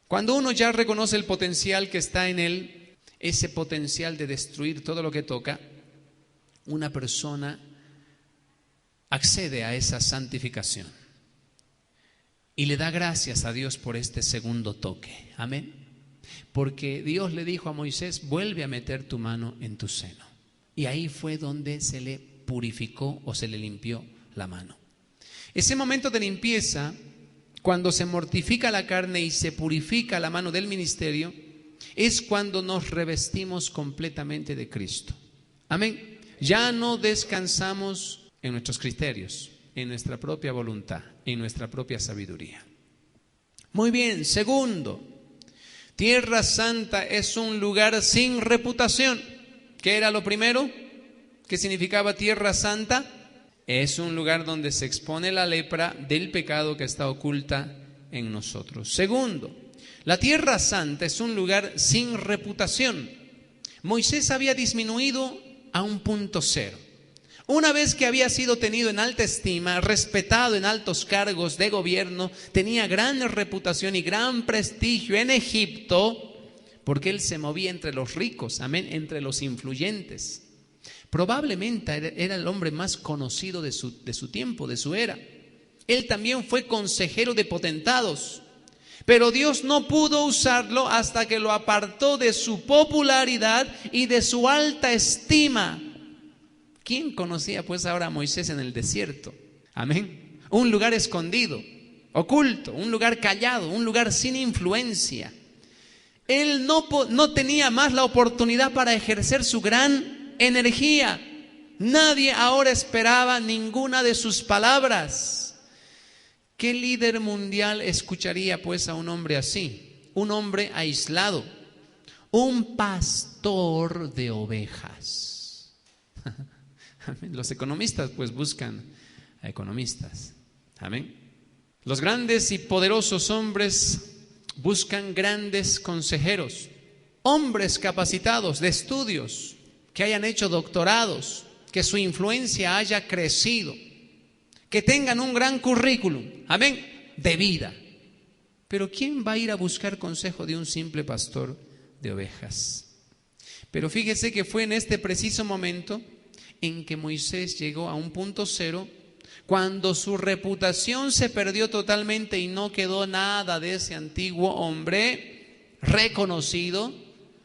Speaker 1: Cuando uno ya reconoce el potencial que está en él, ese potencial de destruir todo lo que toca, una persona accede a esa santificación y le da gracias a Dios por este segundo toque. Amén. Porque Dios le dijo a Moisés: vuelve a meter tu mano en tu seno. Y ahí fue donde se le purificó o se le limpió la mano. Ese momento de limpieza, cuando se mortifica la carne y se purifica la mano del ministerio, es cuando nos revestimos completamente de Cristo. Amén. Ya no descansamos en nuestros criterios, en nuestra propia voluntad, en nuestra propia sabiduría. Muy bien. Segundo, Tierra Santa es un lugar sin reputación. ¿Qué era lo primero? ¿Qué significaba Tierra Santa? Es un lugar donde se expone la lepra del pecado que está oculta en nosotros. Segundo, la Tierra Santa es un lugar sin reputación. Moisés había disminuido a un punto cero. Una vez que había sido tenido en alta estima, respetado en altos cargos de gobierno, tenía gran reputación y gran prestigio en Egipto, porque él se movía entre los ricos, amén, entre los influyentes. Probablemente era el hombre más conocido de su tiempo, de su era. Él también fue consejero de potentados. Pero Dios no pudo usarlo hasta que lo apartó de su popularidad y de su alta estima. ¿Quién conocía pues ahora a Moisés en el desierto? Amén. Un lugar escondido, oculto, un lugar callado, un lugar sin influencia. Él no tenía más la oportunidad para ejercer su gran energía. Nadie ahora esperaba ninguna de sus palabras. ¿Qué líder mundial escucharía pues a un hombre así? Un hombre aislado, un pastor de ovejas. Amén. Los economistas pues buscan a economistas. Amén. Los grandes y poderosos hombres buscan grandes consejeros, hombres capacitados de estudios, que hayan hecho doctorados, que su influencia haya crecido, que tengan un gran currículum, amén, de vida. Pero ¿quién va a ir a buscar consejo de un simple pastor de ovejas? Pero fíjese que fue en este preciso momento en que Moisés llegó a un punto cero, cuando su reputación se perdió totalmente y no quedó nada de ese antiguo hombre reconocido.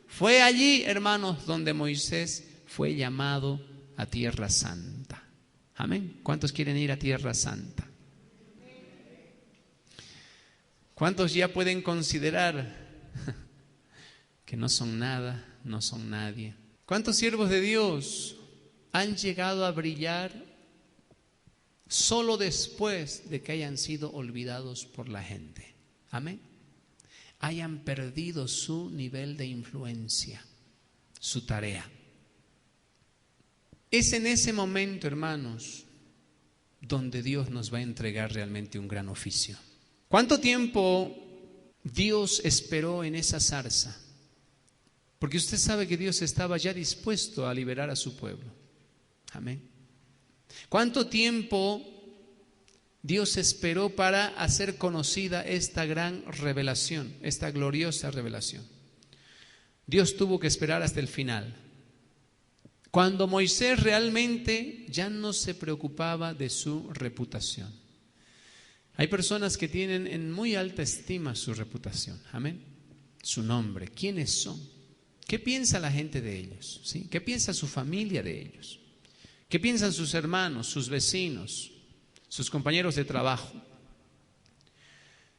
Speaker 1: Fue allí, hermanos, donde Moisés fue llamado a Tierra Santa. Amén. ¿Cuántos quieren ir a Tierra Santa? ¿Cuántos ya pueden considerar que no son nada, no son nadie? ¿Cuántos siervos de Dios han llegado a brillar solo después de que hayan sido olvidados por la gente? Amén. Hayan perdido su nivel de influencia, su tarea. Es en ese momento, hermanos, donde Dios nos va a entregar realmente un gran oficio. ¿Cuánto tiempo Dios esperó en esa zarza? Porque usted sabe que Dios estaba ya dispuesto a liberar a su pueblo. Amén. ¿Cuánto tiempo Dios esperó para hacer conocida esta gran revelación, esta gloriosa revelación? Dios tuvo que esperar hasta el final, cuando Moisés realmente ya no se preocupaba de su reputación. Hay personas que tienen en muy alta estima su reputación, amén, su nombre, quiénes son, qué piensa la gente de ellos, ¿sí? ¿Qué piensa su familia de ellos? ¿Qué piensan sus hermanos, sus vecinos, sus compañeros de trabajo?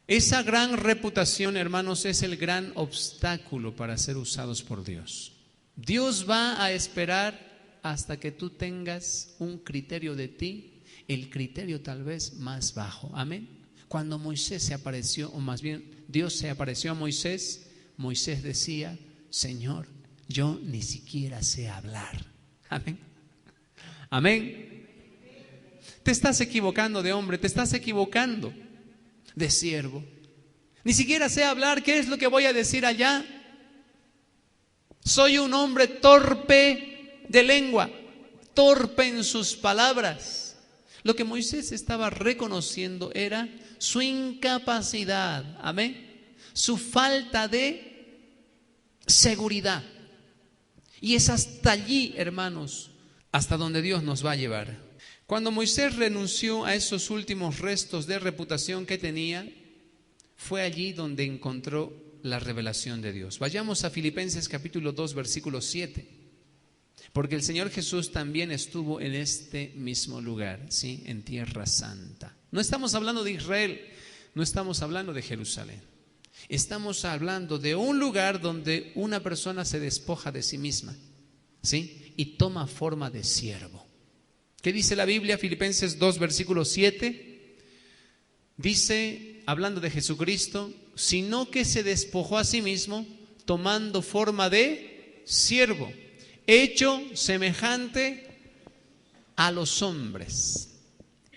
Speaker 1: Esa gran reputación, hermanos, es el gran obstáculo para ser usados por Dios. Dios va a esperar hasta que tú tengas un criterio de ti, el criterio tal vez más bajo. Amén. Cuando Moisés se apareció, o más bien Dios se apareció a Moisés, Moisés decía: Señor, yo ni siquiera sé hablar. Amén. Amén. Te estás equivocando de hombre, te estás equivocando de siervo. Ni siquiera sé hablar. ¿Qué es lo que voy a decir allá? Soy un hombre torpe de lengua, torpe en sus palabras. Lo que Moisés estaba reconociendo era su incapacidad, amén, su falta de seguridad. Y es hasta allí, hermanos, hasta donde Dios nos va a llevar. Cuando Moisés renunció a esos últimos restos de reputación que tenía, fue allí donde encontró la revelación de Dios. Vayamos a Filipenses capítulo 2, versículo 7. Porque el Señor Jesús también estuvo en este mismo lugar, ¿sí? En Tierra Santa. No estamos hablando de Israel, no estamos hablando de Jerusalén. Estamos hablando de un lugar donde una persona se despoja de sí misma, ¿sí? Y toma forma de siervo. ¿Qué dice la Biblia? Filipenses 2, versículo 7. Dice, hablando de Jesucristo, sino que se despojó a sí mismo, tomando forma de siervo, hecho semejante a los hombres.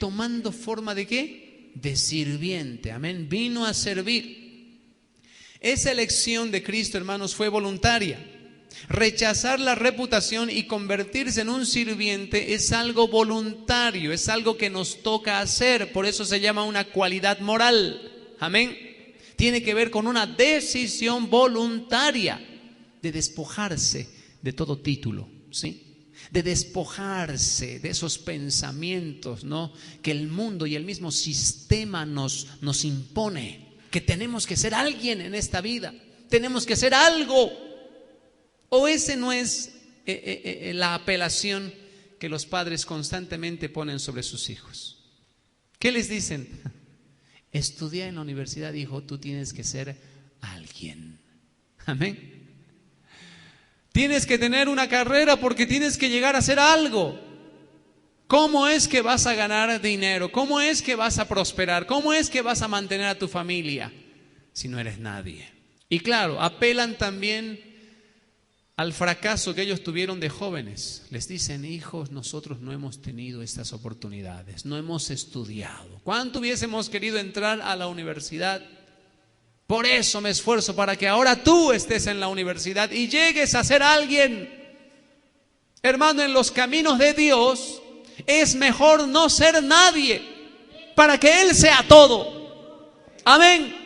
Speaker 1: ¿Tomando forma de qué? De sirviente, amén. Vino a servir. Esa elección de Cristo, hermanos, fue voluntaria. Rechazar la reputación y convertirse en un sirviente es algo voluntario, es algo que nos toca hacer. Por eso se llama una cualidad moral, amén. Tiene que ver con una decisión voluntaria de despojarse de todo título, ¿sí? De despojarse de esos pensamientos, ¿no?, que el mundo y el mismo sistema nos impone, que tenemos que ser alguien en esta vida, tenemos que ser algo. ¿O ese no es la apelación que los padres constantemente ponen sobre sus hijos? ¿Qué les dicen? Estudia en la universidad, hijo, tú tienes que ser alguien. Amén. Tienes que tener una carrera porque tienes que llegar a ser algo. ¿Cómo es que vas a ganar dinero? ¿Cómo es que vas a prosperar? ¿Cómo es que vas a mantener a tu familia si no eres nadie? Y claro, apelan también al fracaso que ellos tuvieron de jóvenes. Les dicen: hijos, nosotros no hemos tenido estas oportunidades, no hemos estudiado. ¿Cuánto hubiésemos querido entrar a la universidad? Por eso me esfuerzo para que ahora tú estés en la universidad y llegues a ser alguien. Hermano, en los caminos de Dios es mejor no ser nadie para que Él sea todo. Amén.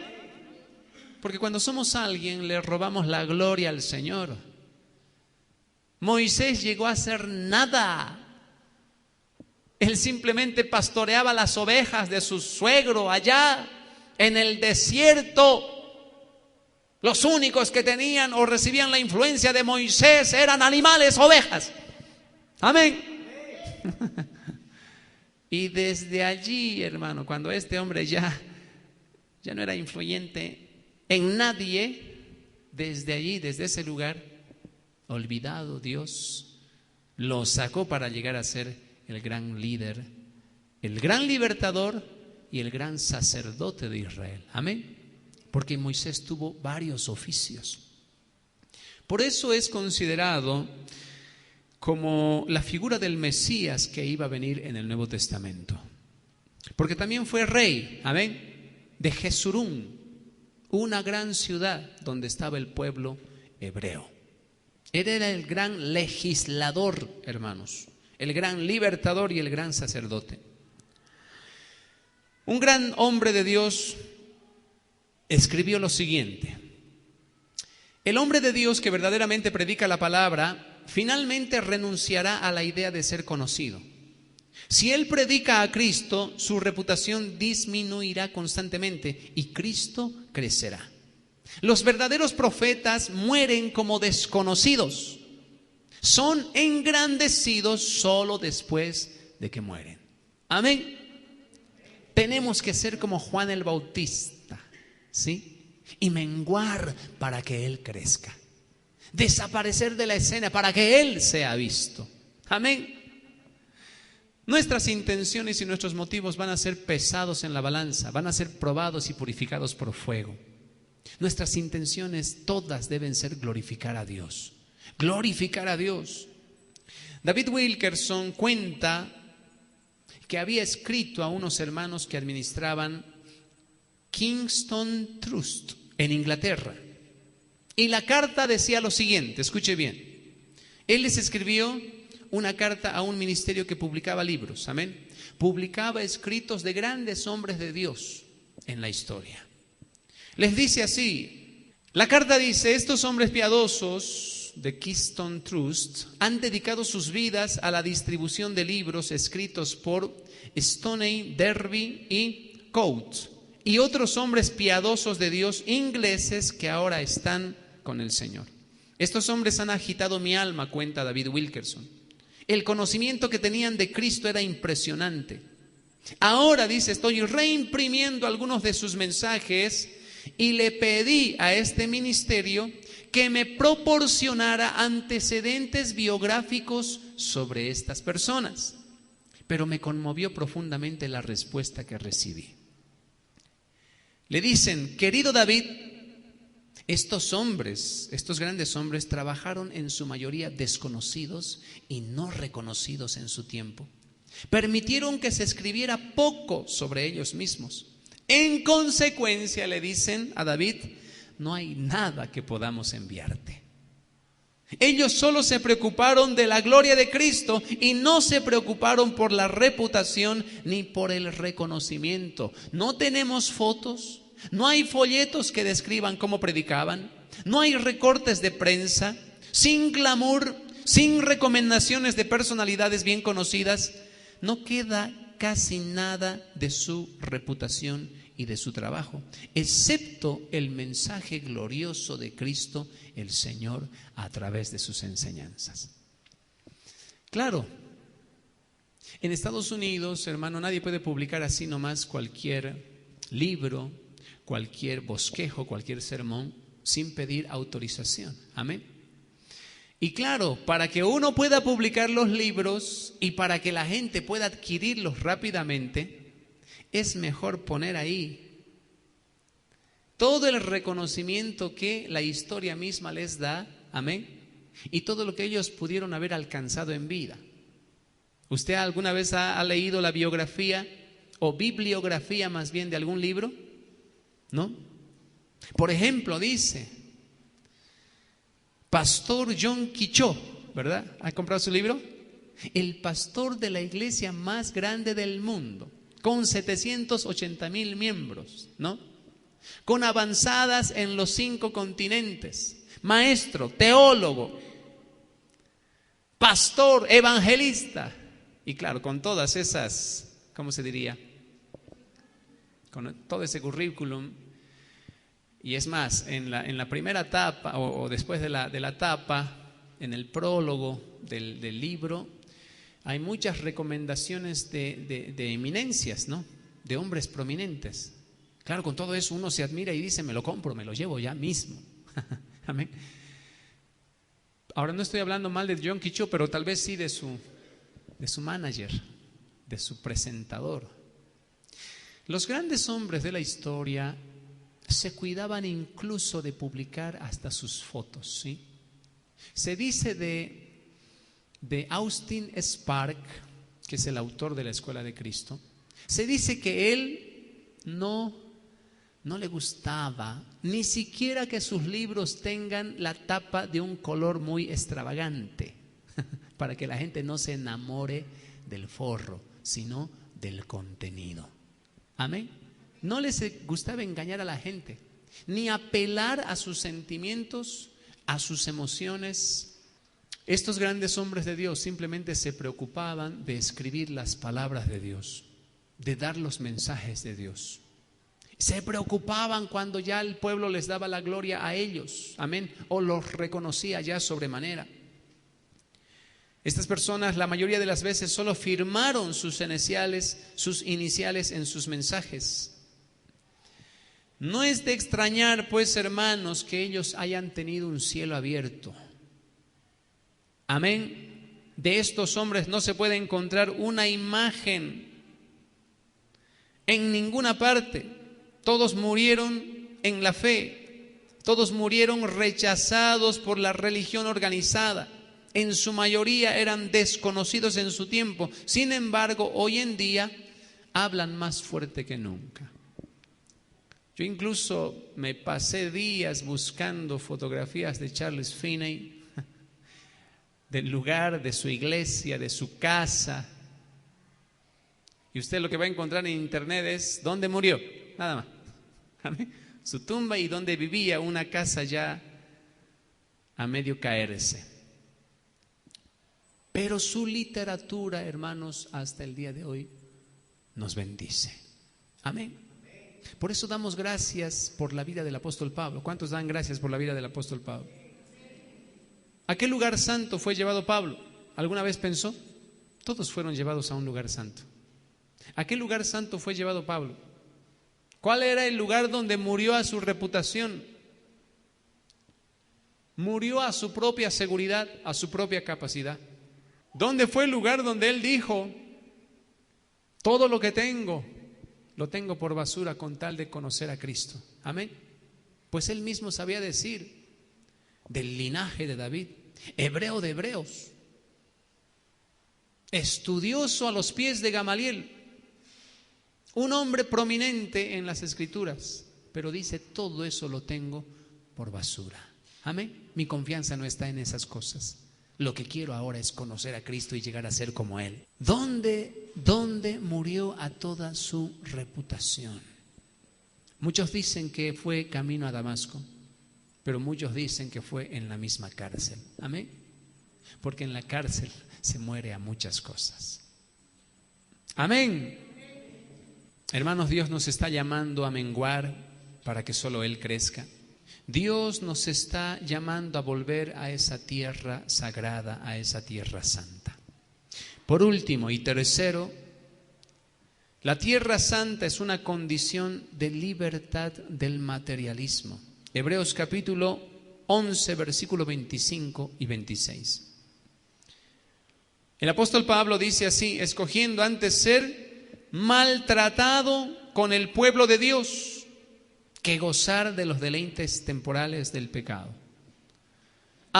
Speaker 1: Porque cuando somos alguien le robamos la gloria al Señor. Moisés llegó a ser nada. Él simplemente pastoreaba las ovejas de su suegro allá en el desierto. Los únicos que tenían o recibían la influencia de Moisés eran animales, ovejas. Amén. Y desde allí, hermano, cuando este hombre ya no era influyente en nadie, desde allí, desde ese lugar, olvidado, Dios lo sacó para llegar a ser el gran líder, el gran libertador y el gran sacerdote de Israel. Amén. Porque Moisés tuvo varios oficios. Por eso es considerado como la figura del Mesías que iba a venir en el Nuevo Testamento. Porque también fue rey, amén, de Jesurún, una gran ciudad donde estaba el pueblo hebreo. Él era el gran legislador, hermanos, el gran libertador y el gran sacerdote. Un gran hombre de Dios escribió lo siguiente: el hombre de Dios que verdaderamente predica la palabra finalmente renunciará a la idea de ser conocido. Si él predica a Cristo, su reputación disminuirá constantemente y Cristo crecerá. Los verdaderos profetas mueren como desconocidos. Son engrandecidos solo después de que mueren. Amén. Tenemos que ser como Juan el Bautista, ¿sí? Y menguar para que Él crezca. Desaparecer de la escena para que Él sea visto. Amén. Nuestras intenciones y nuestros motivos van a ser pesados en la balanza, van a ser probados y purificados por fuego. Nuestras intenciones todas deben ser glorificar a Dios. Glorificar a Dios. David Wilkerson cuenta que había escrito a unos hermanos que administraban Kingston Trust en Inglaterra. Y la carta decía lo siguiente, escuche bien. Él les escribió una carta a un ministerio que publicaba libros, amén. Publicaba escritos de grandes hombres de Dios en la historia. Les dice así, la carta dice: estos hombres piadosos de Keystone Trust han dedicado sus vidas a la distribución de libros escritos por Stoney, Derby y Coates y otros hombres piadosos de Dios ingleses que ahora están con el Señor. Estos hombres han agitado mi alma, cuenta David Wilkerson. El conocimiento que tenían de Cristo era impresionante. Ahora, dice, estoy reimprimiendo algunos de sus mensajes y le pedí a este ministerio que me proporcionara antecedentes biográficos sobre estas personas. Pero me conmovió profundamente la respuesta que recibí. Le dicen: querido David, estos hombres, estos grandes hombres, trabajaron en su mayoría desconocidos y no reconocidos en su tiempo. Permitieron que se escribiera poco sobre ellos mismos. En consecuencia, le dicen a David, no hay nada que podamos enviarte. Ellos solo se preocuparon de la gloria de Cristo y no se preocuparon por la reputación ni por el reconocimiento. No tenemos fotos, no hay folletos que describan cómo predicaban, no hay recortes de prensa, sin glamour, sin recomendaciones de personalidades bien conocidas. No queda casi nada de su reputación y de su trabajo, excepto el mensaje glorioso de Cristo, el Señor, a través de sus enseñanzas. Claro, en Estados Unidos, hermano, nadie puede publicar así nomás cualquier libro, cualquier bosquejo, cualquier sermón, sin pedir autorización. Amén. Y claro, para que uno pueda publicar los libros y para que la gente pueda adquirirlos rápidamente, es mejor poner ahí todo el reconocimiento que la historia misma les da, amén, y todo lo que ellos pudieron haber alcanzado en vida. ¿Usted alguna vez ha leído la biografía o bibliografía más bien de algún libro? ¿No? Por ejemplo, dice Pastor John Quichó, ¿verdad? ¿Ha comprado su libro? El pastor de la iglesia más grande del mundo, con 780,000 miembros, ¿no? Con avanzadas en los 5 continentes, maestro, teólogo, pastor, evangelista, y claro, con todas esas, ¿cómo se diría? Con todo ese currículum. Y es más, en la primera etapa o después de la etapa, en el prólogo del libro, hay muchas recomendaciones de eminencias, ¿no? De hombres prominentes. Claro, con todo eso uno se admira y dice, me lo compro, me lo llevo ya mismo. Amén. Ahora no estoy hablando mal de John Quichó, pero tal vez sí de su manager, de su presentador. Los grandes hombres de la historia se cuidaban incluso de publicar hasta sus fotos, ¿sí? Se dice de Austin Spark, que es el autor de la Escuela de Cristo, se dice que él no le gustaba ni siquiera que sus libros tengan la tapa de un color muy extravagante, para que la gente no se enamore del forro, sino del contenido. Amén. No les gustaba engañar a la gente, ni apelar a sus sentimientos, a sus emociones. Estos grandes hombres de Dios simplemente se preocupaban de escribir las palabras de Dios, de dar los mensajes de Dios. Se preocupaban cuando ya el pueblo les daba la gloria a ellos, amén, o los reconocía ya sobremanera. Estas personas la mayoría de las veces solo firmaron sus iniciales en sus mensajes. No es de extrañar, pues, hermanos, que ellos hayan tenido un cielo abierto. Amén. De estos hombres no se puede encontrar una imagen en ninguna parte. Todos murieron en la fe. Todos murieron rechazados por la religión organizada. En su mayoría eran desconocidos en su tiempo. Sin embargo, hoy en día hablan más fuerte que nunca. Yo incluso me pasé días buscando fotografías de Charles Finney, del lugar, de su iglesia, de su casa. Y usted lo que va a encontrar en internet es dónde murió, nada más. ¿Amén? Su tumba y donde vivía, una casa ya a medio caerse. Pero su literatura, hermanos, hasta el día de hoy nos bendice. Amén. Por eso damos gracias por la vida del apóstol Pablo. ¿Cuántos dan gracias por la vida del apóstol Pablo? ¿A qué lugar santo fue llevado Pablo? ¿Alguna vez pensó? Todos fueron llevados a un lugar santo. ¿A qué lugar santo fue llevado Pablo? ¿Cuál era el lugar donde murió a su reputación? Murió a su propia seguridad, a su propia capacidad. ¿Dónde fue el lugar donde él dijo, todo lo que tengo, lo tengo por basura con tal de conocer a Cristo? Amén. Pues él mismo sabía decir, del linaje de David, hebreo de hebreos, estudioso a los pies de Gamaliel, un hombre prominente en las Escrituras, pero dice, todo eso lo tengo por basura. Amén. Mi confianza no está en esas cosas. Lo que quiero ahora es conocer a Cristo y llegar a ser como Él. ¿Dónde murió a toda su reputación? Muchos dicen que fue camino a Damasco, pero muchos dicen que fue en la misma cárcel. Amén. Porque en la cárcel se muere a muchas cosas. Amén. Hermanos, Dios nos está llamando a menguar para que solo Él crezca. Dios nos está llamando a volver a esa tierra sagrada, a esa tierra santa. Por último y tercero, la tierra santa es una condición de libertad del materialismo. Hebreos capítulo 11, versículo 25 y 26. El apóstol Pablo dice así, escogiendo antes ser maltratado con el pueblo de Dios que gozar de los deleites temporales del pecado.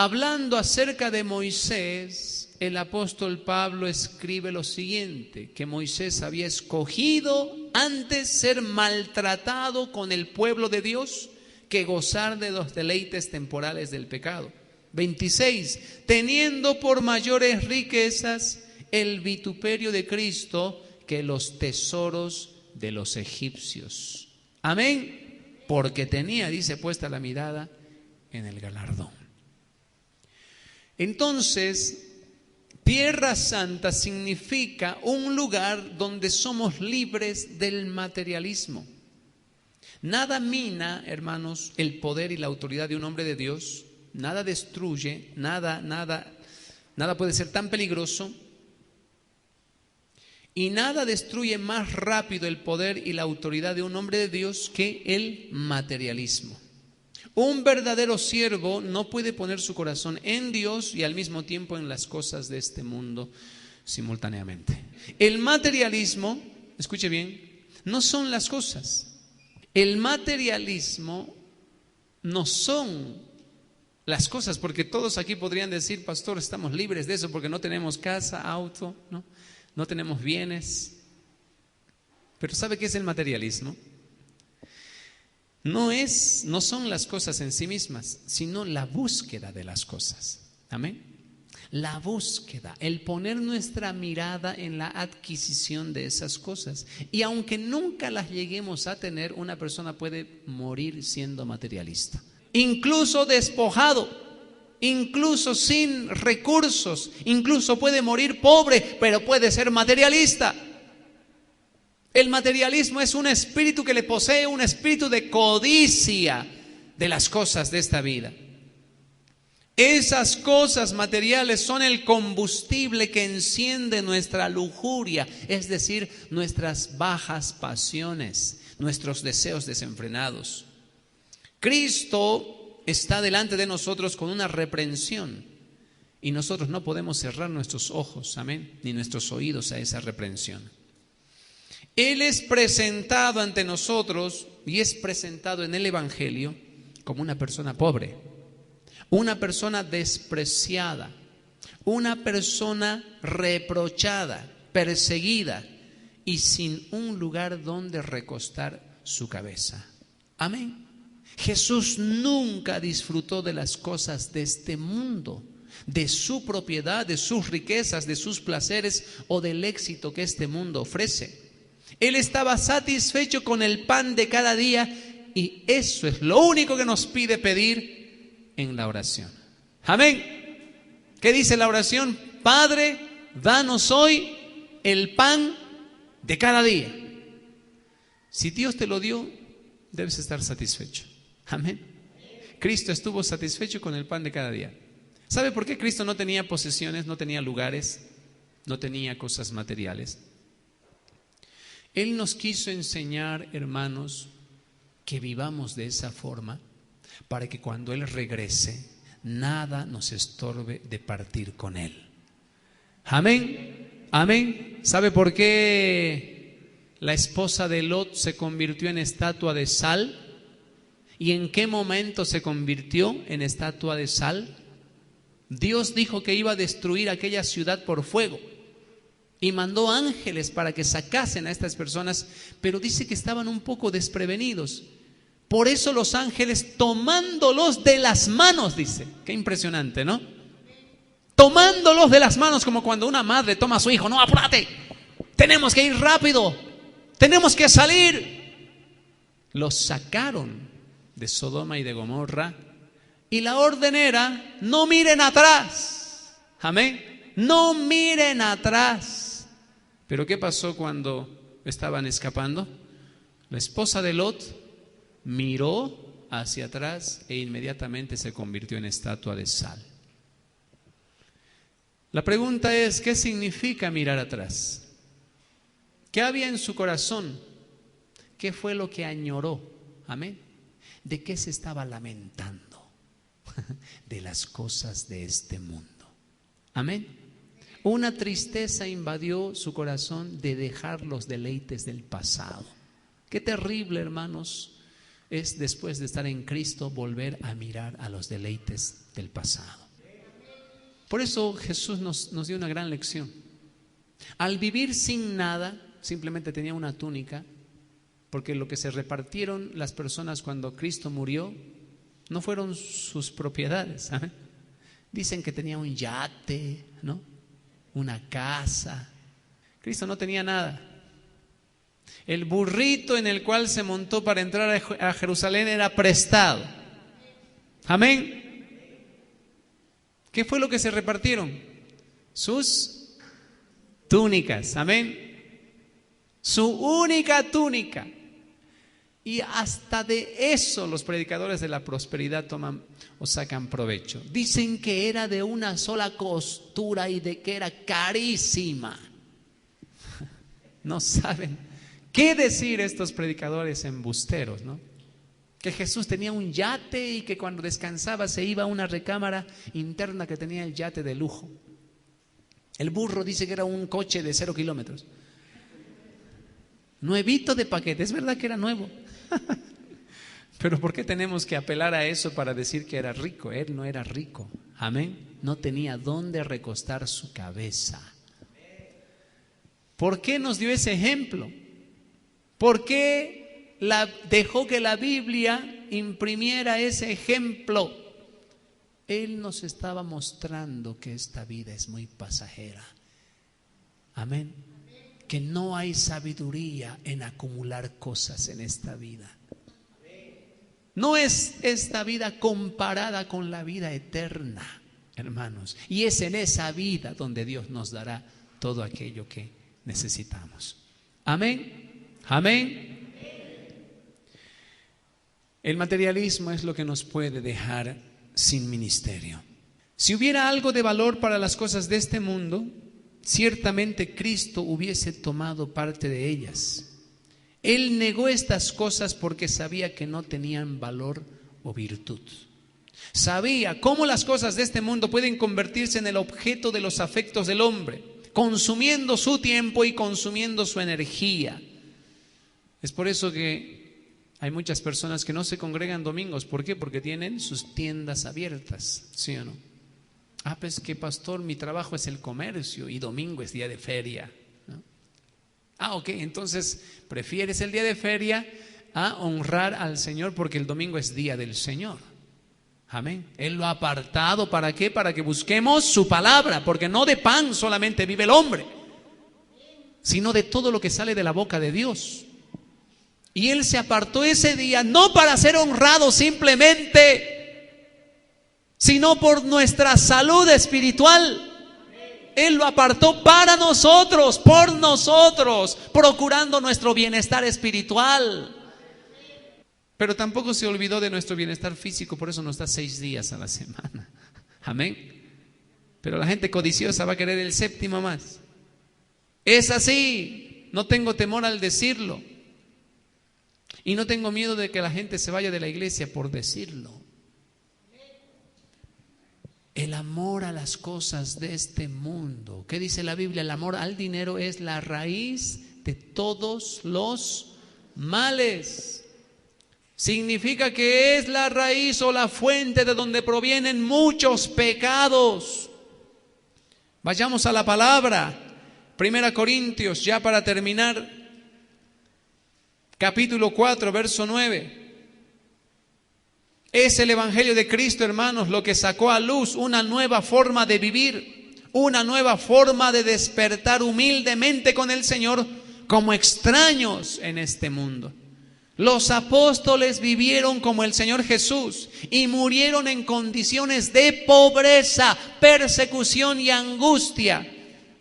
Speaker 1: hablando acerca de Moisés, el apóstol Pablo escribe lo siguiente, que Moisés había escogido antes ser maltratado con el pueblo de Dios que gozar de los deleites temporales del pecado. 26, teniendo por mayores riquezas el vituperio de Cristo que los tesoros de los egipcios. Amén. Porque tenía, dice, puesta la mirada en el galardón. Entonces, Tierra Santa significa un lugar donde somos libres del materialismo. Nada mina, hermanos, el poder y la autoridad de un hombre de Dios. Nada destruye, nada puede ser tan peligroso. Y nada destruye más rápido el poder y la autoridad de un hombre de Dios que el materialismo. Un verdadero siervo no puede poner su corazón en Dios y al mismo tiempo en las cosas de este mundo simultáneamente. El materialismo, escuche bien, no son las cosas. El materialismo no son las cosas, porque todos aquí podrían decir, pastor, estamos libres de eso porque no tenemos casa, auto, no tenemos bienes. Pero ¿sabe qué es el materialismo? No son las cosas en sí mismas, sino la búsqueda de las cosas. Amén. La búsqueda, el poner nuestra mirada en la adquisición de esas cosas. Y aunque nunca las lleguemos a tener, una persona puede morir siendo materialista. Incluso despojado, incluso sin recursos, incluso puede morir pobre, pero puede ser materialista. El materialismo es un espíritu que le posee, un espíritu de codicia de las cosas de esta vida. Esas cosas materiales son el combustible que enciende nuestra lujuria, es decir, nuestras bajas pasiones, nuestros deseos desenfrenados. Cristo está delante de nosotros con una reprensión y nosotros no podemos cerrar nuestros ojos, amén, ni nuestros oídos a esa reprensión. Él es presentado ante nosotros y es presentado en el Evangelio como una persona pobre, una persona despreciada, una persona reprochada, perseguida y sin un lugar donde recostar su cabeza. Amén. Jesús nunca disfrutó de las cosas de este mundo, de su propiedad, de sus riquezas, de sus placeres o del éxito que este mundo ofrece. Él estaba satisfecho con el pan de cada día y eso es lo único que nos pide pedir en la oración. Amén. ¿Qué dice la oración? Padre, danos hoy el pan de cada día. Si Dios te lo dio, debes estar satisfecho. Amén. Cristo estuvo satisfecho con el pan de cada día. ¿Sabe por qué Cristo no tenía posesiones, no tenía lugares, no tenía cosas materiales? Él nos quiso enseñar, hermanos, que vivamos de esa forma para que cuando Él regrese, nada nos estorbe de partir con Él. Amén, amén. ¿Sabe por qué la esposa de Lot se convirtió en estatua de sal? ¿Y en qué momento se convirtió en estatua de sal? Dios dijo que iba a destruir aquella ciudad por fuego y mandó ángeles para que sacasen a estas personas, pero dice que estaban un poco desprevenidos. Por eso los ángeles, tomándolos de las manos, dice, qué impresionante, ¿no? Tomándolos de las manos, como cuando una madre toma a su hijo, no, apúrate, tenemos que ir rápido, tenemos que salir. Los sacaron de Sodoma y de Gomorra y la orden era, no miren atrás. Amén. No miren atrás. Pero ¿qué pasó cuando estaban escapando? La esposa de Lot miró hacia atrás e inmediatamente se convirtió en estatua de sal. La pregunta es, ¿qué significa mirar atrás? ¿Qué había en su corazón? ¿Qué fue lo que añoró? Amén. ¿De qué se estaba lamentando? De las cosas de este mundo. Amén. Una tristeza invadió su corazón de dejar los deleites del pasado. Qué terrible, hermanos, es después de estar en Cristo volver a mirar a los deleites del pasado. Por eso Jesús nos dio una gran lección. Al vivir sin nada, simplemente tenía una túnica, porque lo que se repartieron las personas cuando Cristo murió no fueron sus propiedades, ¿saben? Dicen que tenía un yate, ¿no? Una casa. Cristo no tenía nada. El burrito en el cual se montó para entrar a Jerusalén era prestado. Amén. ¿Qué fue lo que se repartieron? Sus túnicas. Amén. Su única túnica. Y hasta de eso los predicadores de la prosperidad toman o sacan provecho. Dicen que era de una sola costura y de que era carísima. No saben qué decir estos predicadores embusteros, ¿no? Que Jesús tenía un yate y que cuando descansaba se iba a una recámara interna que tenía el yate de lujo. El burro dice que era un coche de 0 kilómetros. Nuevito de paquete, es verdad que era nuevo. Pero ¿por qué tenemos que apelar a eso para decir que era rico? Él no era rico, amén. No tenía dónde recostar su cabeza. ¿Por qué nos dio ese ejemplo? ¿Por qué dejó que la Biblia imprimiera ese ejemplo? Él nos estaba mostrando que esta vida es muy pasajera, amén. Que no hay sabiduría en acumular cosas en esta vida. No es esta vida comparada con la vida eterna, hermanos. Y es en esa vida donde Dios nos dará todo aquello que necesitamos. Amén. Amén. El materialismo es lo que nos puede dejar sin ministerio. Si hubiera algo de valor para las cosas de este mundo, ciertamente Cristo hubiese tomado parte de ellas. Él negó estas cosas porque sabía que no tenían valor o virtud. Sabía cómo las cosas de este mundo pueden convertirse en el objeto de los afectos del hombre, consumiendo su tiempo y consumiendo su energía. Es por eso que hay muchas personas que no se congregan domingos. ¿Por qué? Porque tienen sus tiendas abiertas, ¿sí o no? Pues que pastor, mi trabajo es el comercio y domingo es día de feria, ¿no? Ok, entonces prefieres el día de feria a honrar al Señor porque el domingo es día del Señor. Amén. Él lo ha apartado, ¿para qué? Para que busquemos su palabra, porque no de pan solamente vive el hombre, sino de todo lo que sale de la boca de Dios. Y Él se apartó ese día no para ser honrado simplemente, sino por nuestra salud espiritual. Él lo apartó para nosotros, por nosotros, procurando nuestro bienestar espiritual. Pero tampoco se olvidó de nuestro bienestar físico, por eso nos da 6 días a la semana. Amén. Pero la gente codiciosa va a querer el 7º más. Es así, no tengo temor al decirlo. Y no tengo miedo de que la gente se vaya de la iglesia por decirlo. El amor a las cosas de este mundo. ¿Qué dice la Biblia? El amor al dinero es la raíz de todos los males. Significa que es la raíz o la fuente de donde provienen muchos pecados. Vayamos a la palabra. 1 Corintios, ya para terminar, capítulo 4, verso 9. Es el Evangelio de Cristo, hermanos, lo que sacó a luz una nueva forma de vivir, una nueva forma de despertar humildemente con el Señor como extraños en este mundo. Los apóstoles vivieron como el Señor Jesús y murieron en condiciones de pobreza, persecución y angustia.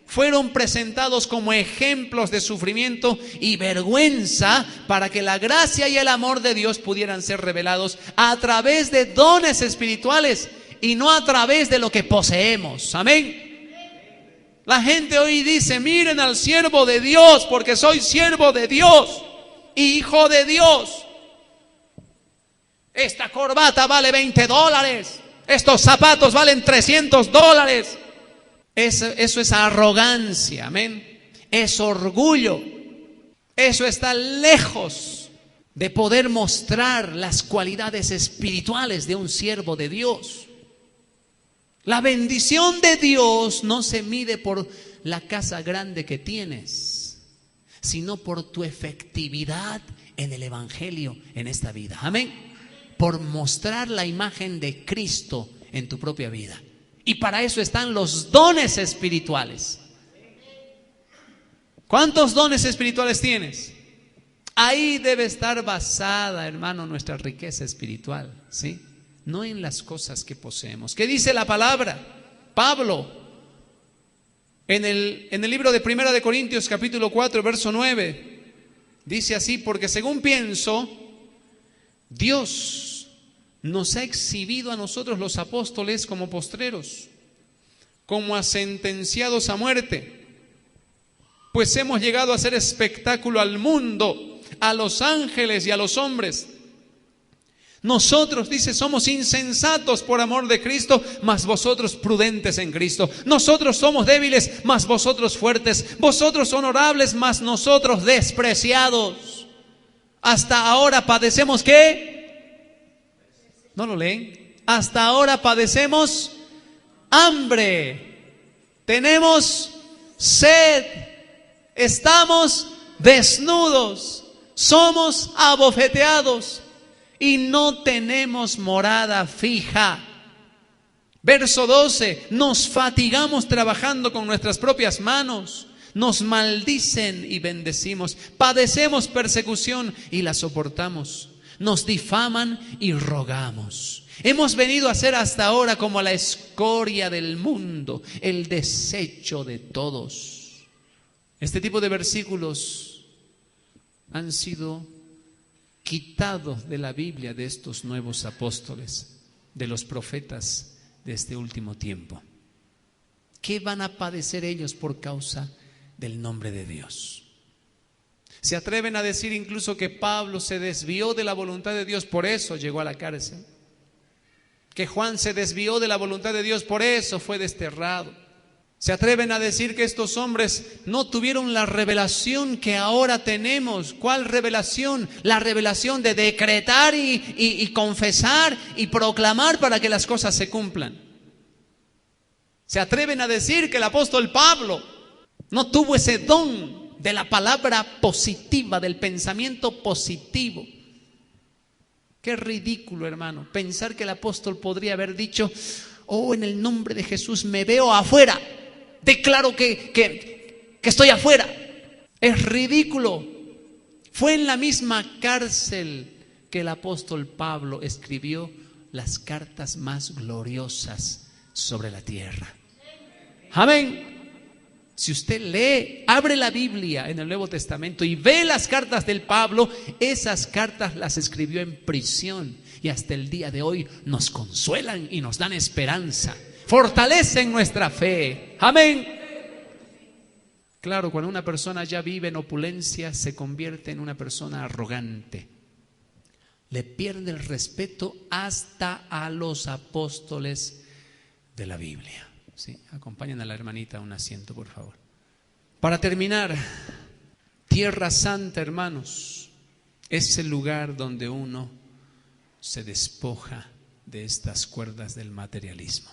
Speaker 1: Fueron presentados como ejemplos de sufrimiento y vergüenza para que la gracia y el amor de Dios pudieran ser revelados a través de dones espirituales y no a través de lo que poseemos. Amén. La gente hoy dice: miren al siervo de Dios, porque soy siervo de Dios, hijo de Dios. Esta corbata vale $20, estos zapatos valen $300. Eso es arrogancia, amén. Es orgullo. Eso está lejos de poder mostrar las cualidades espirituales de un siervo de Dios. La bendición de Dios no se mide por la casa grande que tienes, sino por tu efectividad en el Evangelio en esta vida. Amén. Por mostrar la imagen de Cristo en tu propia vida. Y para eso están los dones espirituales. ¿Cuántos dones espirituales tienes? Ahí debe estar basada, hermano, nuestra riqueza espiritual, ¿sí? No en las cosas que poseemos. ¿Qué dice la palabra? Pablo, en el libro de Primera de Corintios, capítulo 4, verso 9, dice así: porque según pienso, Dios nos ha exhibido a nosotros los apóstoles como postreros, como a sentenciados a muerte, pues hemos llegado a hacer espectáculo al mundo, a los ángeles y a los hombres. Nosotros, dice, somos insensatos por amor de Cristo, mas vosotros prudentes en Cristo. Nosotros somos débiles, mas vosotros fuertes. Vosotros honorables, mas nosotros despreciados. Hasta ahora padecemos, ¿qué? ¿No lo leen? Hasta ahora padecemos hambre. Tenemos sed. Estamos desnudos. Somos abofeteados. Y no tenemos morada fija. Verso 12, nos fatigamos trabajando con nuestras propias manos, nos maldicen y bendecimos, padecemos persecución y la soportamos, nos difaman y rogamos. Hemos venido a ser hasta ahora como la escoria del mundo, el desecho de todos. Este tipo de versículos han sido quitados de la Biblia de estos nuevos apóstoles, de los profetas de este último tiempo. ¿Qué van a padecer ellos por causa del nombre de Dios? Se atreven a decir incluso que Pablo se desvió de la voluntad de Dios, por eso llegó a la cárcel. Que Juan se desvió de la voluntad de Dios, por eso fue desterrado. Se atreven a decir que estos hombres no tuvieron la revelación que ahora tenemos. ¿Cuál revelación? La revelación de decretar y confesar y proclamar para que las cosas se cumplan. Se atreven a decir que el apóstol Pablo no tuvo ese don de la palabra positiva, del pensamiento positivo. Qué ridículo, hermano, pensar que el apóstol podría haber dicho: oh, en el nombre de Jesús me veo afuera. Declaro que estoy afuera. Es ridículo. Fue en la misma cárcel que el apóstol Pablo escribió las cartas más gloriosas sobre la tierra. Amén. Si usted lee, abre la Biblia en el Nuevo Testamento y ve las cartas del Pablo, esas cartas las escribió en prisión y hasta el día de hoy nos consuelan y nos dan esperanza. Fortalecen nuestra fe. Amén. Claro, cuando una persona ya vive en opulencia, se convierte en una persona arrogante. Le pierde el respeto hasta a los apóstoles de la Biblia. Sí, acompañen a la hermanita a un asiento, por favor. Para terminar, Tierra Santa, hermanos, es el lugar donde uno se despoja de estas cuerdas del materialismo.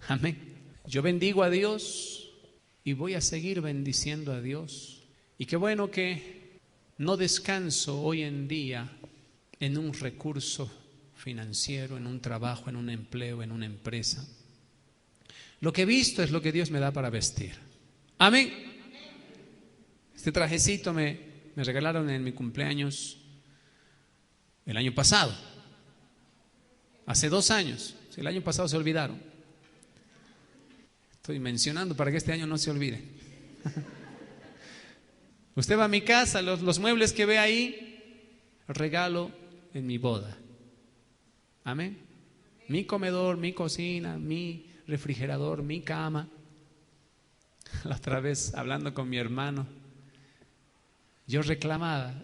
Speaker 1: Amén. Yo bendigo a Dios y voy a seguir bendiciendo a Dios. Y qué bueno que no descanso hoy en día en un recurso financiero, en un trabajo, en un empleo, en una empresa. Lo que he visto es lo que Dios me da para vestir. Amén. Este trajecito me regalaron en mi cumpleaños el año pasado. Hace 2 años. El año pasado se olvidaron. Estoy mencionando para que este año no se olvide. Usted va a mi casa, los muebles que ve ahí, regalo en mi boda. Amén. Mi comedor, mi cocina, mi refrigerador, mi cama. La otra vez hablando con mi hermano, yo reclamaba: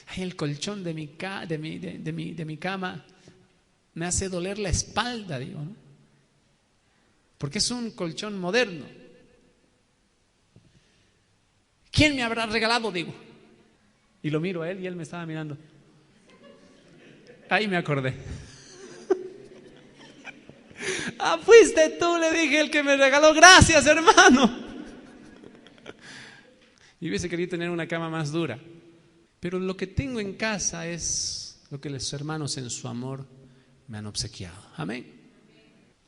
Speaker 1: ay, el colchón de mi cama me hace doler la espalda, digo, ¿no? Porque es un colchón moderno. ¿Quién me habrá regalado? Digo. Y lo miro a él y él me estaba mirando. Ahí me acordé. Fuiste tú, le dije, el que me regaló. Gracias, hermano. Y hubiese querido tener una cama más dura. Pero lo que tengo en casa es lo que los hermanos en su amor me han obsequiado. Amén.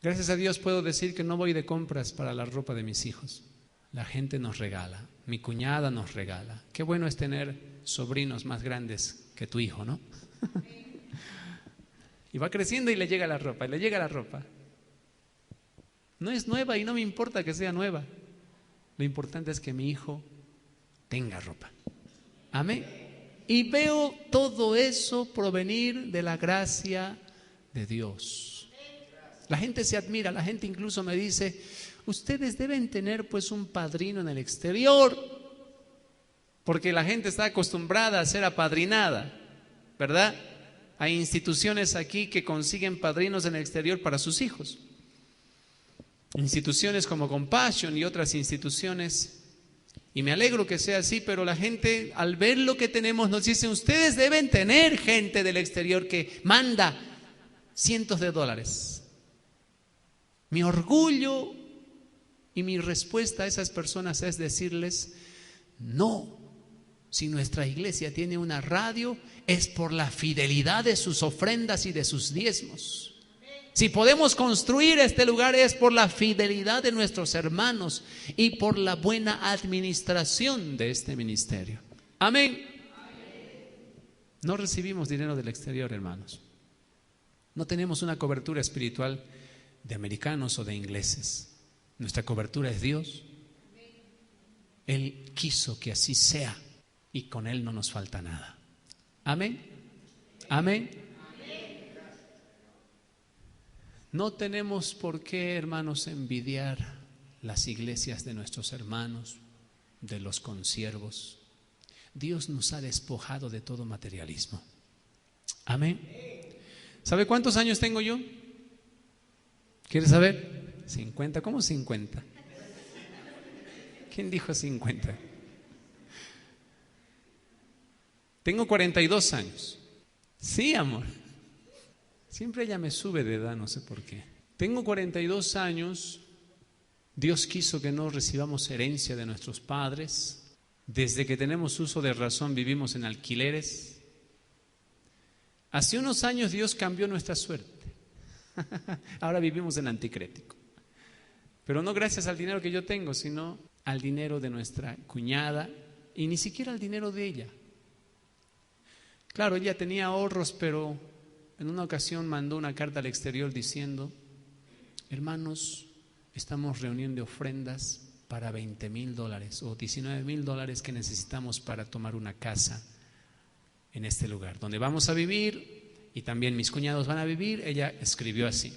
Speaker 1: Gracias a Dios puedo decir que no voy de compras para la ropa de mis hijos. La gente nos regala, mi cuñada nos regala. Qué bueno es tener sobrinos más grandes que tu hijo, ¿no? Y va creciendo y le llega la ropa, y le llega la ropa. No es nueva y no me importa que sea nueva. Lo importante es que mi hijo tenga ropa. Amén. Y veo todo eso provenir de la gracia de Dios. La gente se admira, la gente incluso me dice: ustedes deben tener pues un padrino en el exterior, porque la gente está acostumbrada a ser apadrinada, ¿verdad? Hay instituciones aquí que consiguen padrinos en el exterior para sus hijos. Instituciones como Compassion y otras instituciones. Y me alegro que sea así, pero la gente al ver lo que tenemos nos dice: ustedes deben tener gente del exterior que manda cientos de dólares. Mi orgullo y mi respuesta a esas personas es decirles: no, si nuestra iglesia tiene una radio es por la fidelidad de sus ofrendas y de sus diezmos. Si podemos construir este lugar es por la fidelidad de nuestros hermanos y por la buena administración de este ministerio. Amén. No recibimos dinero del exterior, hermanos. No tenemos una cobertura espiritual de americanos o de ingleses. Nuestra cobertura es Dios. Él quiso que así sea y con Él no nos falta nada. Amén. Amén. No tenemos por qué, hermanos, envidiar las iglesias de nuestros hermanos, de los consiervos. Dios nos ha despojado de todo materialismo. Amén. ¿Sabe cuántos años tengo yo? ¿Quieres saber? 50. ¿Cómo 50? ¿Quién dijo 50? Tengo 42 años. Sí, amor. Siempre ella me sube de edad, no sé por qué. Tengo 42 años. Dios quiso que no recibamos herencia de nuestros padres. Desde que tenemos uso de razón vivimos en alquileres. Hace unos años Dios cambió nuestra suerte. Ahora vivimos en anticrético. Pero no gracias al dinero que yo tengo, sino al dinero de nuestra cuñada y ni siquiera al dinero de ella. Claro, ella tenía ahorros, pero en una ocasión mandó una carta al exterior diciendo: hermanos, estamos reuniendo ofrendas para $20,000 o $19,000 que necesitamos para tomar una casa en este lugar, donde vamos a vivir y también mis cuñados van a vivir. Ella escribió así.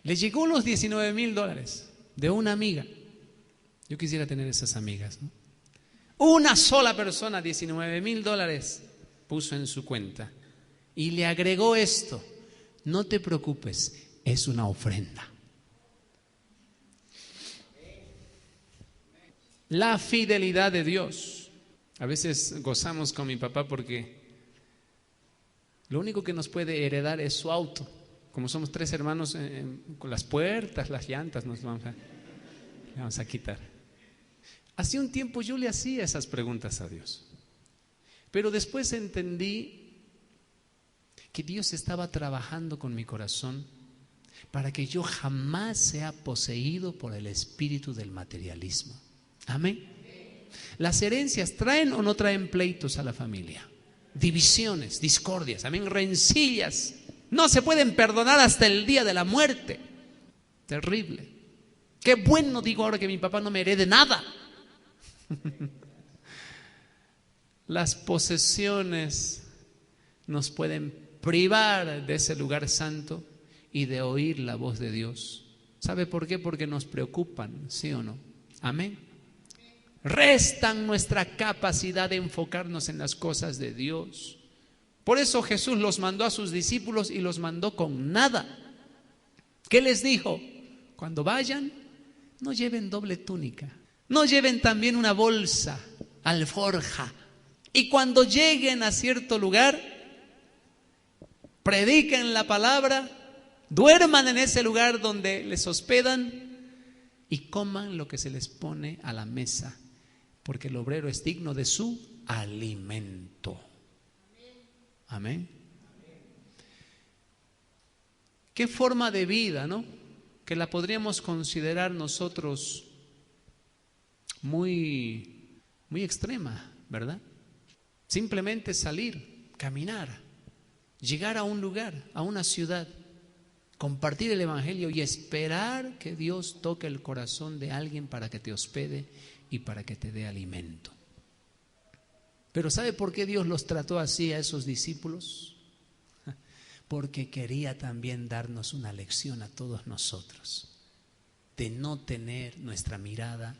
Speaker 1: Le llegó los $19,000 de una amiga. Yo quisiera tener esas amigas, ¿no? Una sola persona, $19,000 puso en su cuenta y le agregó esto: no te preocupes, es una ofrenda. La fidelidad de Dios. A veces gozamos con mi papá porque lo único que nos puede heredar es su auto. Como somos 3 hermanos, con las puertas, las llantas le vamos a quitar. Hace un tiempo yo le hacía esas preguntas a Dios, pero después entendí que Dios estaba trabajando con mi corazón para que yo jamás sea poseído por el espíritu del materialismo. Amén. Las herencias traen o no traen pleitos a la familia, divisiones, discordias, amén, rencillas. No se pueden perdonar hasta el día de la muerte. Terrible. Qué bueno, digo ahora, que mi papá no me herede nada. Las posesiones nos pueden privar de ese lugar santo y de oír la voz de Dios. ¿Sabe por qué? Porque nos preocupan, ¿sí o no? Amén. Restan nuestra capacidad de enfocarnos en las cosas de Dios. Por eso Jesús los mandó a sus discípulos y los mandó con nada. ¿Qué les dijo? Cuando vayan, no lleven doble túnica, no lleven también una bolsa, alforja. Y cuando lleguen a cierto lugar, prediquen la palabra duerman en ese lugar donde les hospedan y coman lo que se les pone a la mesa, porque el obrero es digno de su alimento. Amén. Qué forma de vida, ¿no? Que la podríamos considerar nosotros muy extrema, ¿verdad? Simplemente salir, caminar, llegar a un lugar, a una ciudad, compartir el evangelio y esperar que Dios toque el corazón de alguien para que te hospede y para que te dé alimento. Pero ¿sabe por qué Dios los trató así a esos discípulos? Porque quería también darnos una lección a todos nosotros de no tener nuestra mirada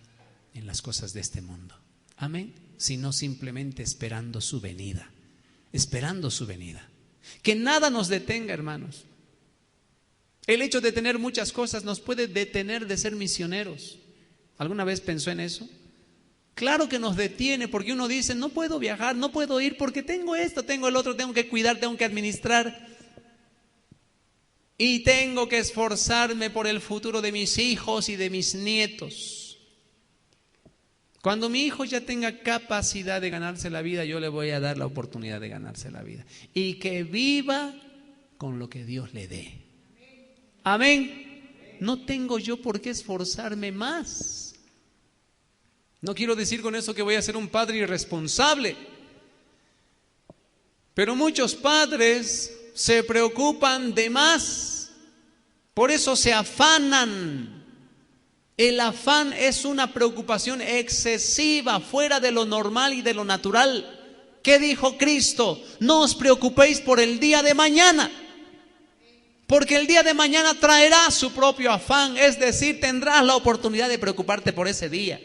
Speaker 1: en las cosas de este mundo. Amén. Sino simplemente esperando su venida. Esperando su venida. Que nada nos detenga, hermanos. El hecho de tener muchas cosas nos puede detener de ser misioneros. ¿Alguna vez pensó en eso? Claro que nos detiene, porque uno dice, no puedo viajar, no puedo ir porque tengo esto, tengo el otro, tengo que cuidar, tengo que administrar. Y tengo que esforzarme por el futuro de mis hijos y de mis nietos. Cuando mi hijo ya tenga capacidad de ganarse la vida, yo le voy a dar la oportunidad de ganarse la vida. Y que viva con lo que Dios le dé. Amén. No tengo yo por qué esforzarme más. No quiero decir con eso que voy a ser un padre irresponsable. Pero muchos padres se preocupan de más. Por eso se afanan. El afán es una preocupación excesiva, fuera de lo normal y de lo natural. ¿Qué dijo Cristo? No os preocupéis por el día de mañana, porque el día de mañana traerá su propio afán, es decir, tendrás la oportunidad de preocuparte por ese día.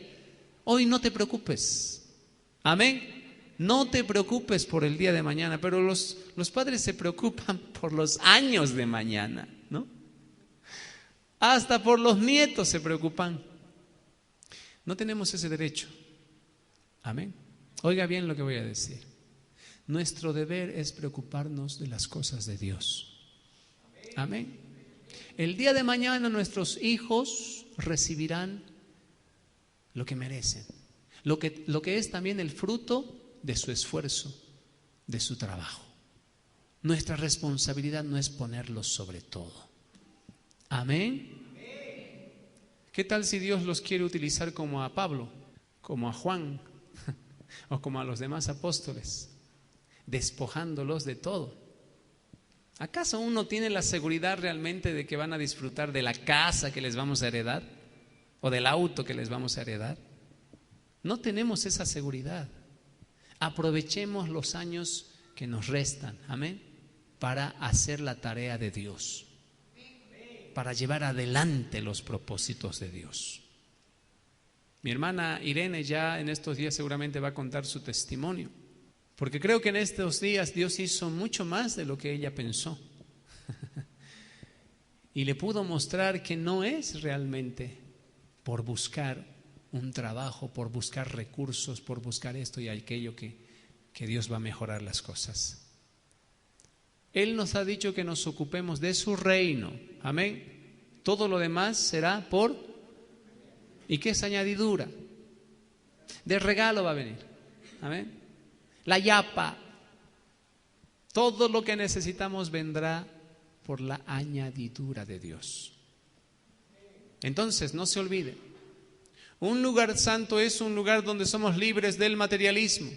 Speaker 1: Hoy no te preocupes. Amén. No te preocupes por el día de mañana, pero los padres se preocupan por los años de mañana, ¿no? Hasta por los nietos se preocupan. No tenemos ese derecho. Amén. Oiga bien lo que voy a decir. Nuestro deber es preocuparnos de las cosas de Dios. Amén. El día de mañana nuestros hijos recibirán lo que merecen, lo que es también el fruto de su esfuerzo, de su trabajo. Nuestra responsabilidad no es ponerlos sobre todo. Amén. ¿Qué tal si Dios los quiere utilizar como a Pablo, como a Juan o como a los demás apóstoles, despojándolos de todo? ¿Acaso uno tiene la seguridad realmente de que van a disfrutar de la casa que les vamos a heredar o del auto que les vamos a heredar? No tenemos esa seguridad. Aprovechemos los años que nos restan, amén, para hacer la tarea de Dios, para llevar adelante los propósitos de Dios. Mi hermana Irene ya en estos días seguramente va a contar su testimonio, porque creo que en estos días Dios hizo mucho más de lo que ella pensó y le pudo mostrar que no es realmente por buscar un trabajo, por buscar recursos, por buscar esto y aquello que Dios va a mejorar las cosas. Él nos ha dicho que nos ocupemos de su reino, amén. Todo lo demás será por, ¿y qué es añadidura? De regalo va a venir, amén. La yapa, todo lo que necesitamos vendrá por la añadidura de Dios. Entonces, no se olvide, un lugar santo es un lugar donde somos libres del materialismo.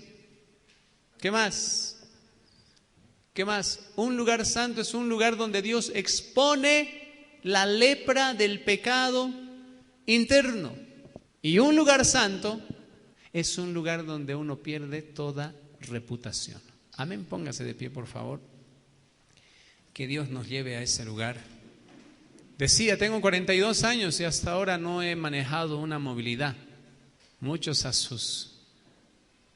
Speaker 1: ¿Qué más? ¿Qué más? Un lugar santo es un lugar donde Dios expone la lepra del pecado interno. Y un lugar santo es un lugar donde uno pierde toda reputación. Amén, póngase de pie por favor. Que Dios nos lleve a ese lugar. Decía, tengo 42 años y hasta ahora no he manejado una movilidad. Muchos a sus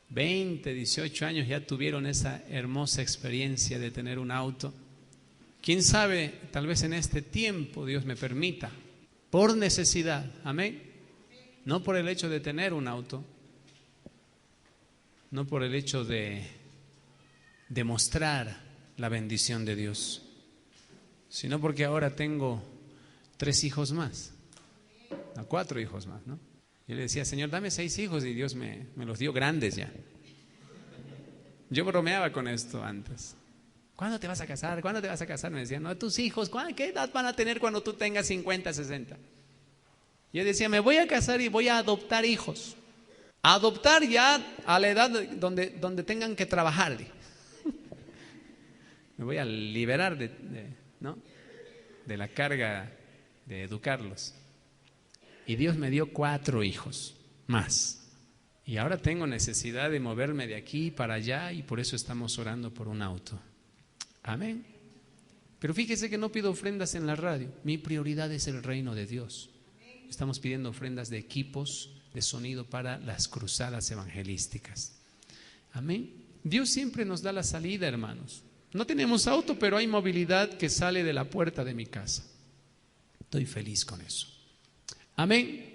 Speaker 1: 20, 18 años ya tuvieron esa hermosa experiencia de tener un auto. Quién sabe, tal vez en este tiempo Dios me permita, por necesidad, amén, no por el hecho de tener un auto, no por el hecho de demostrar la bendición de Dios, sino porque ahora tengo 3 hijos más, 4 hijos más, ¿no? Yo le decía, Señor, dame 6 hijos, y Dios me los dio grandes ya. Yo bromeaba con esto antes. ¿Cuándo te vas a casar? ¿Cuándo te vas a casar? Me decían, no, tus hijos, ¿qué edad van a tener cuando tú tengas 50, 60? Yo decía, me voy a casar y voy a adoptar hijos. Adoptar ya a la edad donde tengan que trabajar. Me voy a liberar ¿no? de la carga de educarlos. Y Dios me dio 4 hijos más. Y ahora tengo necesidad de moverme de aquí para allá, y por eso estamos orando por un auto. Amén. Pero fíjese que no pido ofrendas en la radio. Mi prioridad es el reino de Dios. Estamos pidiendo ofrendas de equipos de sonido para las cruzadas evangelísticas. Amén. Dios siempre nos da la salida, hermanos. No tenemos auto, pero hay movilidad que sale de la puerta de mi casa. Estoy feliz con eso. Amén.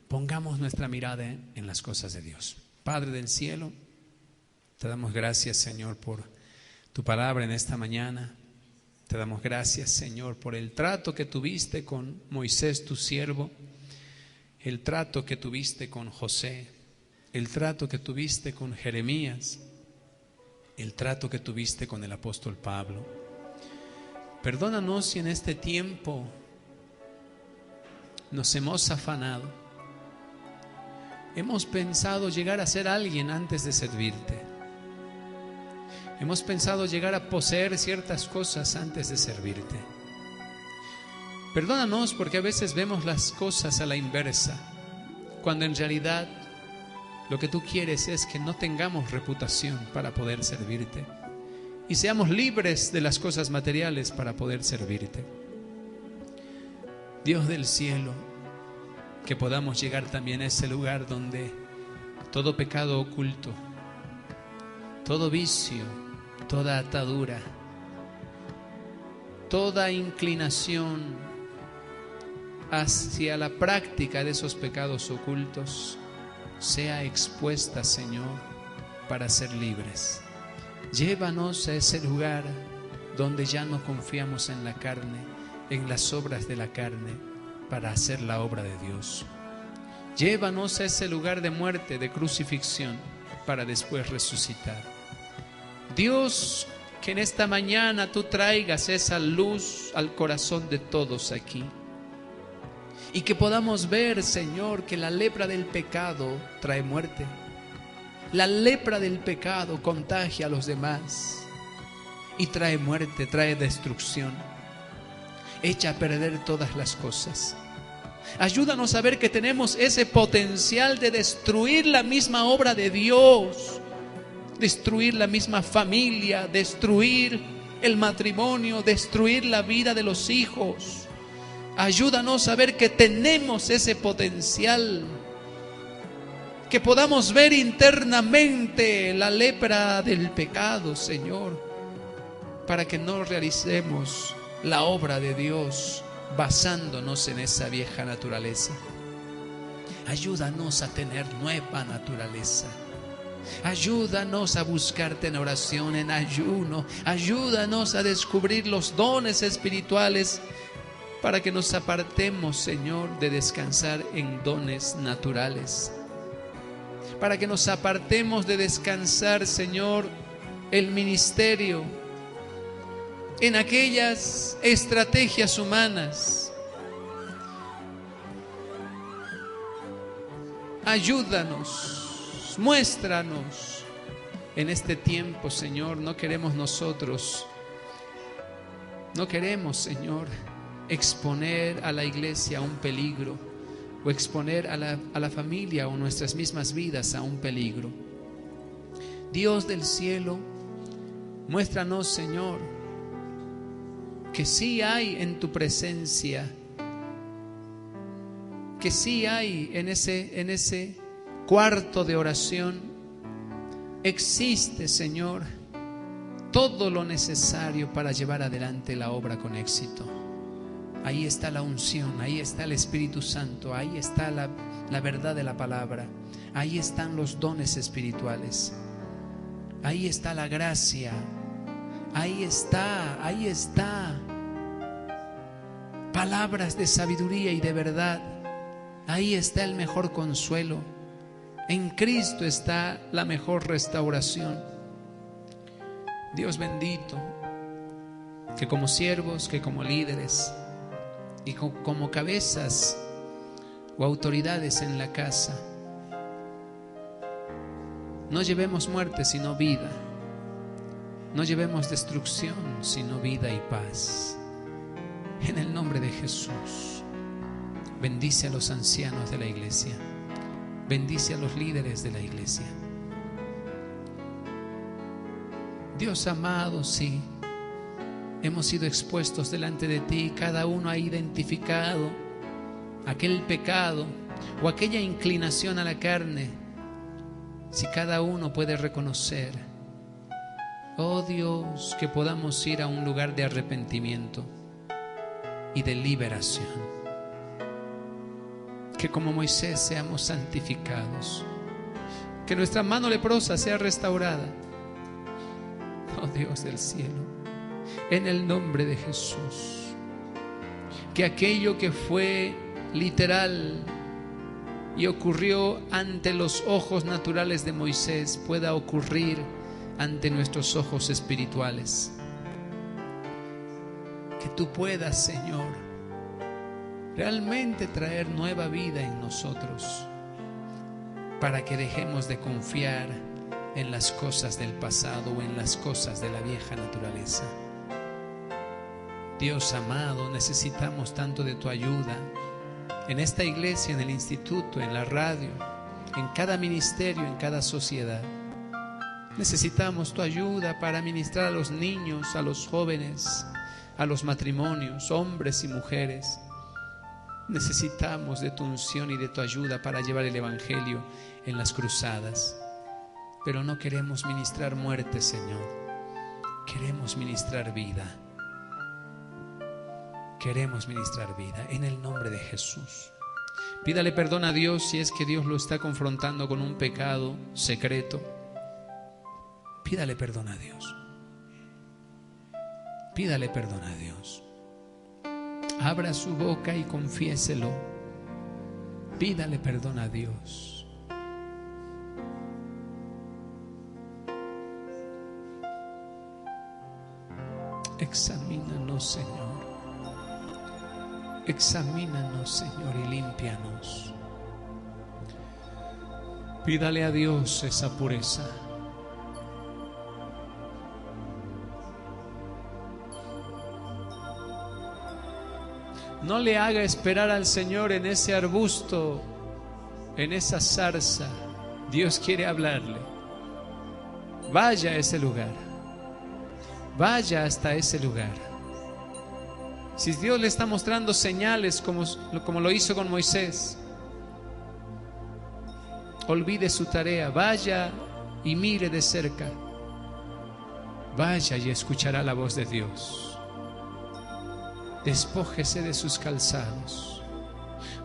Speaker 1: Pongamos nuestra mirada en las cosas de Dios. Padre del cielo, te damos gracias, Señor, por tu palabra en esta mañana. Te damos gracias, Señor, por el trato que tuviste con Moisés, tu siervo, el trato que tuviste con José, el trato que tuviste con Jeremías, el trato que tuviste con el apóstol Pablo. Perdónanos si en este tiempo nos hemos afanado. Hemos pensado llegar a ser alguien antes de servirte. Hemos pensado llegar a poseer ciertas cosas antes de servirte. Perdónanos porque a veces vemos las cosas a la inversa, cuando en realidad lo que tú quieres es que no tengamos reputación para poder servirte y seamos libres de las cosas materiales para poder servirte. Dios del cielo, que podamos llegar también a ese lugar donde todo pecado oculto, todo vicio, toda atadura, toda inclinación hacia la práctica de esos pecados ocultos sea expuesta, Señor, para ser libres. Llévanos a ese lugar donde ya no confiamos en la carne, en las obras de la carne, para hacer la obra de Dios. Llévanos a ese lugar de muerte, de crucifixión, para después resucitar. Dios, que en esta mañana tú traigas esa luz al corazón de todos aquí, y que podamos ver, Señor, que la lepra del pecado trae muerte. La lepra del pecado contagia a los demás y trae muerte, trae destrucción. Echa a perder todas las cosas. Ayúdanos a ver que tenemos ese potencial de destruir la misma obra de Dios, destruir la misma familia, destruir el matrimonio, destruir la vida de los hijos. Ayúdanos a ver que tenemos ese potencial, que podamos ver internamente la lepra del pecado, Señor, para que no realicemos la obra de Dios basándonos en esa vieja naturaleza. Ayúdanos a tener nueva naturaleza. Ayúdanos a buscarte en oración, en ayuno. Ayúdanos a descubrir los dones espirituales para que nos apartemos, Señor, de descansar en dones naturales. Para que nos apartemos de descansar, Señor, el ministerio en aquellas estrategias humanas. Ayúdanos, muéstranos en este tiempo, Señor. No queremos, Señor, exponer a la iglesia a un peligro, o exponer a la familia o nuestras mismas vidas a un peligro. Dios del cielo, muéstranos, Señor, que sí hay en tu presencia, que sí hay en ese cuarto de oración, existe, Señor, todo lo necesario para llevar adelante la obra con éxito. Ahí está la unción, ahí está el Espíritu Santo, ahí está la verdad de la palabra, ahí están los dones espirituales, ahí está la gracia, ahí está palabras de sabiduría y de verdad. Ahí está el mejor consuelo. En Cristo está la mejor restauración. Dios bendito, que como siervos, que como líderes y como cabezas o autoridades en la casa, no llevemos muerte sino vida, no llevemos destrucción sino vida y paz. En el nombre de Jesús, bendice a los ancianos de la iglesia, bendice a los líderes de la iglesia. Dios amado, sí, hemos sido expuestos delante de ti, cada uno ha identificado aquel pecado o aquella inclinación a la carne. Si cada uno puede reconocer, oh Dios, que podamos ir a un lugar de arrepentimiento y de liberación, que como Moisés seamos santificados, que nuestra mano leprosa sea restaurada. Oh Dios del cielo, en el nombre de Jesús, que aquello que fue literal y ocurrió ante los ojos naturales de Moisés pueda ocurrir ante nuestros ojos espirituales. Que tú puedas, Señor, realmente traer nueva vida en nosotros, para que dejemos de confiar en las cosas del pasado o en las cosas de la vieja naturaleza. Dios amado, necesitamos tanto de tu ayuda en esta iglesia, en el instituto, en la radio, en cada ministerio, en cada sociedad. Necesitamos tu ayuda para ministrar a los niños, a los jóvenes, a los matrimonios, hombres y mujeres. Necesitamos de tu unción y de tu ayuda para llevar el evangelio en las cruzadas. Pero no queremos ministrar muerte, Señor. Queremos ministrar vida. Queremos ministrar vida en el nombre de Jesús. Pídale perdón a Dios si es que Dios lo está confrontando con un pecado secreto. Pídale perdón a Dios. Pídale perdón a Dios. Abra su boca y confiéselo. Pídale perdón a Dios. Examínanos, Señor. Examínanos, Señor, y límpianos. Pídale a Dios esa pureza. No le haga esperar al Señor en ese arbusto, en esa zarza. Dios quiere hablarle. Vaya a ese lugar. Vaya hasta ese lugar. Si Dios le está mostrando señales como lo hizo con Moisés, olvide su tarea. Vaya y mire de cerca. Vaya y escuchará la voz de Dios. Despójese de sus calzados.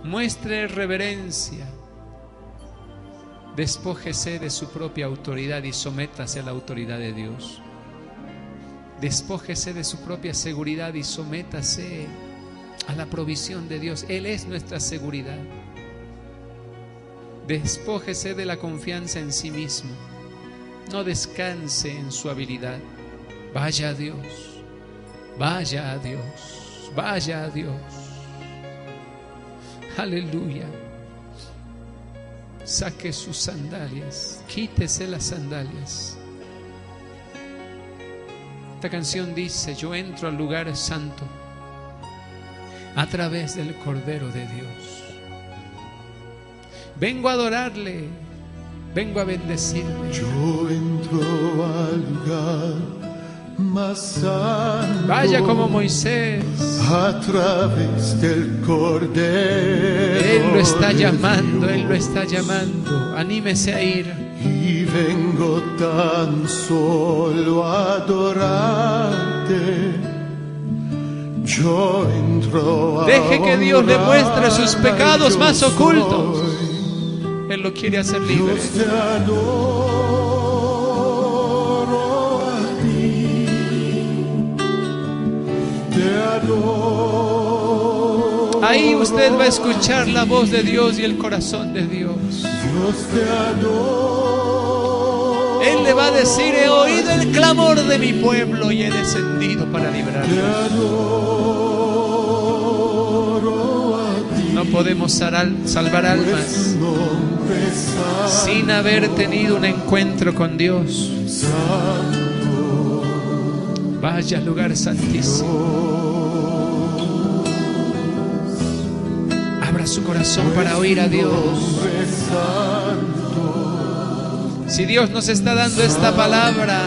Speaker 1: Muestre reverencia. Despójese de su propia autoridad y sométase a la autoridad de Dios. Despójese de su propia seguridad y sométase a la provisión de Dios. Él es nuestra seguridad. Despójese de la confianza en sí mismo. No descanse en su habilidad. Vaya a Dios. Vaya a Dios. Vaya a Dios. Aleluya. Saque sus sandalias. Quítese las sandalias. Esta canción dice: yo entro al lugar santo a través del Cordero de Dios. Vengo a adorarle, vengo a bendecirle.
Speaker 2: Yo entro al lugar más santo.
Speaker 1: Vaya como Moisés.
Speaker 2: A través del Cordero.
Speaker 1: Él lo está llamando, Él lo está llamando. Anímese a ir.
Speaker 2: Y vengo tan solo a adorarte. Yo entro a
Speaker 1: Deje que Dios le muestre sus pecados más
Speaker 2: yo
Speaker 1: ocultos.
Speaker 2: soy.
Speaker 1: Él lo quiere hacer libre.
Speaker 2: Dios, te adoro a ti. Te adoro.
Speaker 1: Ahí usted va a escuchar la voz de Dios y el corazón de Dios.
Speaker 2: Dios te adoro.
Speaker 1: Él le va a decir: he oído el clamor de mi pueblo y he descendido para
Speaker 2: Te
Speaker 1: librarlos.
Speaker 2: adoro a ti.
Speaker 1: No podemos salvar almas
Speaker 2: Tu nombre
Speaker 1: sin haber tenido un encuentro con Dios.
Speaker 2: santo.
Speaker 1: Vaya al lugar santísimo. Abra su corazón para oír a Dios.
Speaker 2: Nombre santo.
Speaker 1: Si Dios nos está dando esta palabra,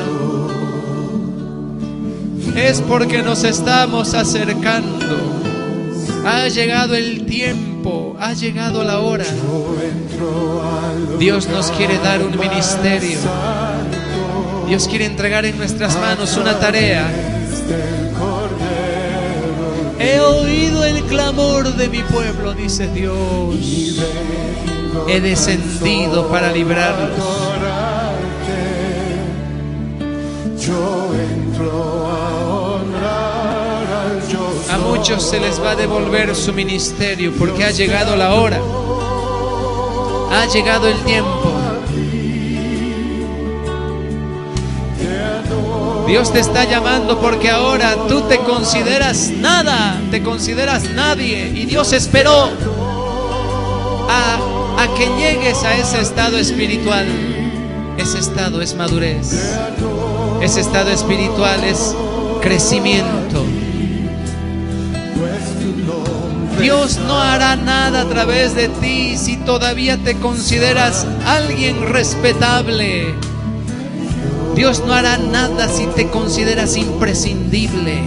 Speaker 1: es porque nos estamos acercando. Ha llegado el tiempo, ha llegado la hora.
Speaker 2: Yo entro al
Speaker 1: Dios nos quiere dar un
Speaker 2: lugar
Speaker 1: ministerio.
Speaker 2: santo
Speaker 1: Dios quiere entregar en nuestras manos una tarea.
Speaker 2: del Cordero.
Speaker 1: He oído el clamor de mi pueblo, dice Dios. He descendido para librarlos.
Speaker 2: Yo entro a honrar al yo
Speaker 1: A muchos se les va a devolver su ministerio porque ha llegado la hora. Ha llegado el tiempo. Dios te está llamando porque ahora tú te consideras nada, te consideras nadie, y Dios esperó a que llegues a ese estado espiritual. Ese estado es madurez. Ese estado espiritual es crecimiento. Dios no hará nada a través de ti si todavía te consideras alguien respetable. Dios no hará nada si te consideras imprescindible.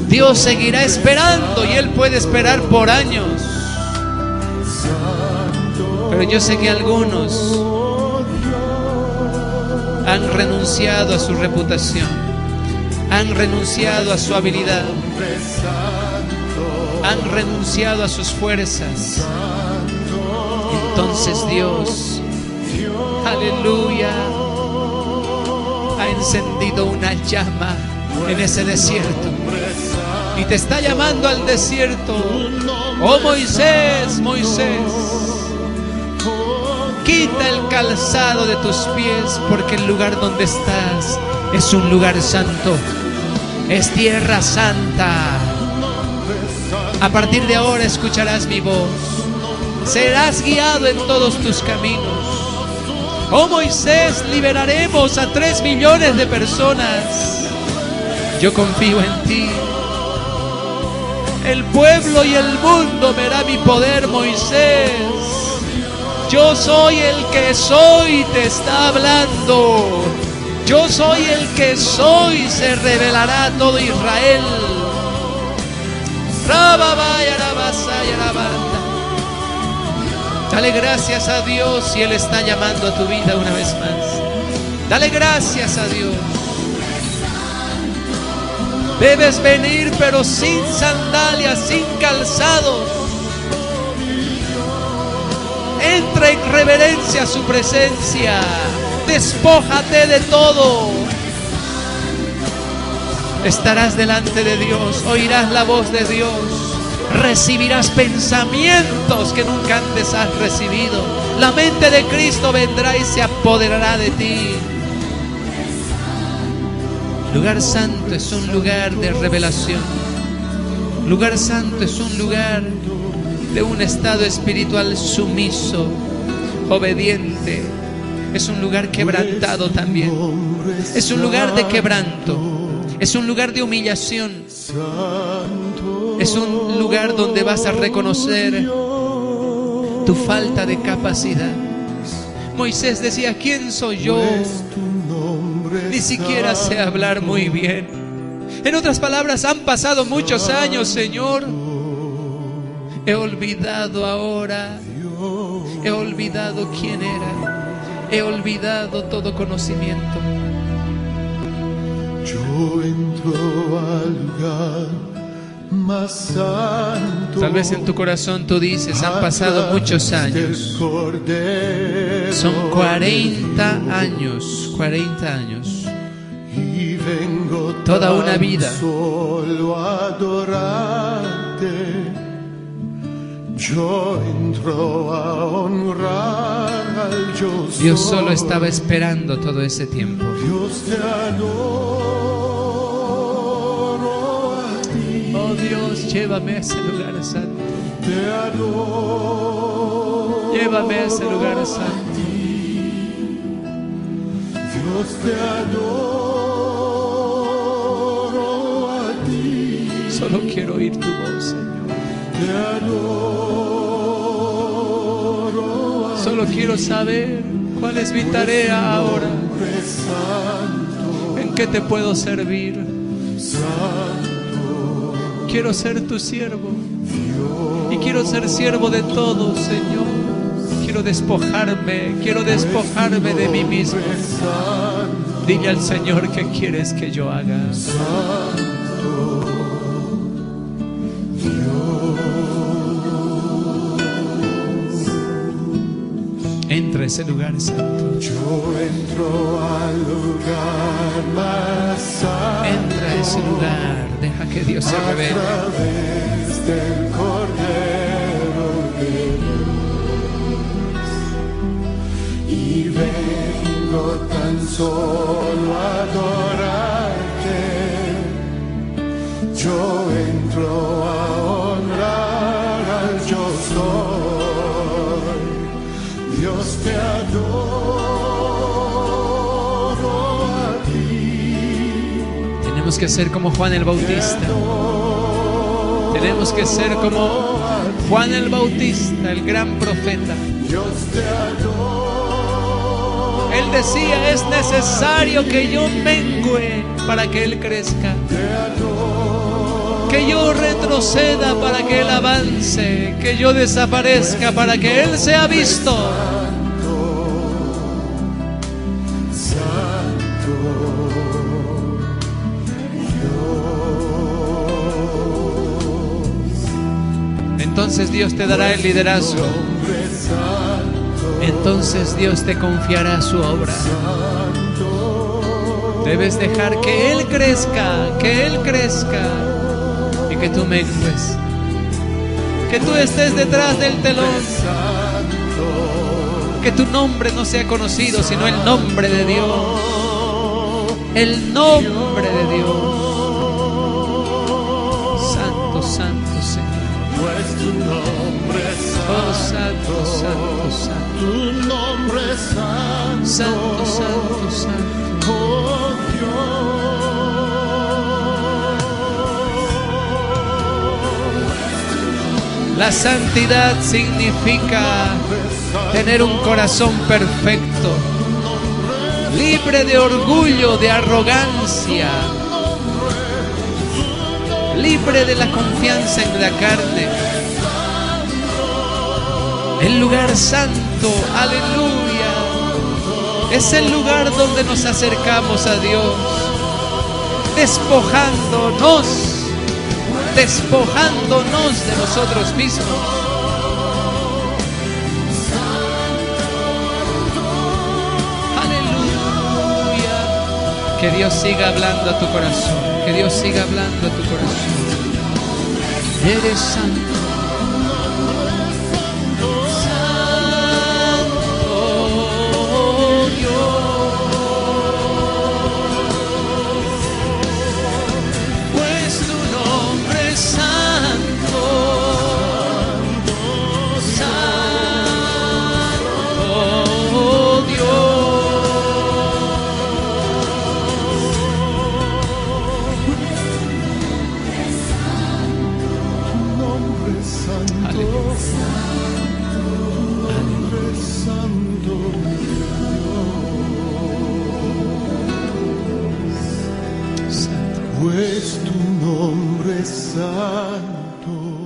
Speaker 1: Dios seguirá esperando y Él puede esperar por años. Pero yo sé que algunos han renunciado a su reputación, han renunciado a su habilidad, han renunciado a sus fuerzas. Entonces Dios, aleluya, ha encendido una llama en ese desierto y te está llamando al desierto. Oh Moisés, Moisés, quita el calzado de tus pies, porque el lugar donde estás es un lugar santo, es tierra santa. A partir de ahora escucharás mi voz, serás guiado en todos tus caminos. Oh Moisés, liberaremos a 3 millones de personas. Yo confío en ti. El pueblo y el mundo verá mi poder, Moisés. Yo soy el que soy, te está hablando. Yo soy el que soy, se revelará a todo Israel. Dale gracias a Dios si Él está llamando a tu vida una vez más. Dale gracias a Dios. Debes venir, pero sin sandalias, sin calzados. Entra en reverencia a su presencia. Despójate de todo. Estarás delante de Dios, oirás la voz de Dios, recibirás pensamientos que nunca antes has recibido. La mente de Cristo vendrá y se apoderará de ti. Lugar santo es un lugar de revelación. Lugar santo es un lugar de un estado espiritual sumiso, obediente. Es un lugar quebrantado también. Es un lugar de quebranto. Es un lugar de humillación. Es un lugar donde vas a reconocer tu falta de capacidad. Moisés decía: ¿quién soy yo? Ni siquiera sé hablar muy bien. En otras palabras, han pasado muchos años, Señor. He olvidado ahora. He olvidado quién era. He olvidado todo conocimiento.
Speaker 2: Yo entro al lugar más santo.
Speaker 1: Tal vez en tu corazón tú dices: han pasado muchos años. Son 40 años, 40 años.
Speaker 2: Y vengo
Speaker 1: toda una vida.
Speaker 2: Solo a adorarte. Yo entro a honrar al yo soy.
Speaker 1: Dios solo estaba esperando todo ese tiempo.
Speaker 2: Dios te adoro a ti.
Speaker 1: Oh Dios, llévame a ese lugar santo.
Speaker 2: Te adoro.
Speaker 1: Llévame a ese lugar santo.
Speaker 2: Dios te adoro a ti.
Speaker 1: Solo quiero oír tu voz, Señor.
Speaker 2: Te adoro a
Speaker 1: Solo quiero saber cuál es mi tarea ahora.
Speaker 2: Santo,
Speaker 1: ¿En qué te puedo servir?
Speaker 2: Santo,
Speaker 1: Quiero ser tu siervo. Y quiero ser siervo de todos, Señor. Quiero despojarme de mí mismo. Dile al Señor qué quieres que yo haga. Entra a ese lugar santo.
Speaker 2: yo entro al lugar más santo.
Speaker 1: Entra a ese lugar. Deja que Dios se revele.
Speaker 2: A través del Cordero de Dios. Y vengo tan solo a adorarte. Yo entro a honrar al yo soy. Dios te adoro a ti.
Speaker 1: Tenemos que ser como Juan el Bautista. Tenemos que ser como Juan el Bautista, el gran profeta.
Speaker 2: Dios te adoro.
Speaker 1: Él decía, es necesario que yo mengüe para que Él crezca. Que yo retroceda para que Él avance. Que yo desaparezca para que Él sea visto. Entonces Dios te dará el liderazgo. Entonces Dios te confiará su obra. Debes dejar que Él crezca, y que tú mengues. Que tú estés detrás del telón. Que tu nombre no sea conocido, sino el nombre de Dios. El nombre de Dios. Santo, santo Señor.
Speaker 2: Pues tu nombre es
Speaker 1: Oh, santo, santo, santo.
Speaker 2: tu nombre es santo.
Speaker 1: Santo, santo, santo.
Speaker 2: Oh Dios.
Speaker 1: La santidad significa tener un corazón perfecto, libre de orgullo, de arrogancia, libre de la confianza en la carne. El lugar santo, aleluya, es el lugar donde nos acercamos a Dios, despojándonos de nosotros mismos. Aleluya. Que Dios siga hablando a tu corazón, que Dios siga hablando a tu corazón. Eres santo.
Speaker 2: Pues tu nombre es santo.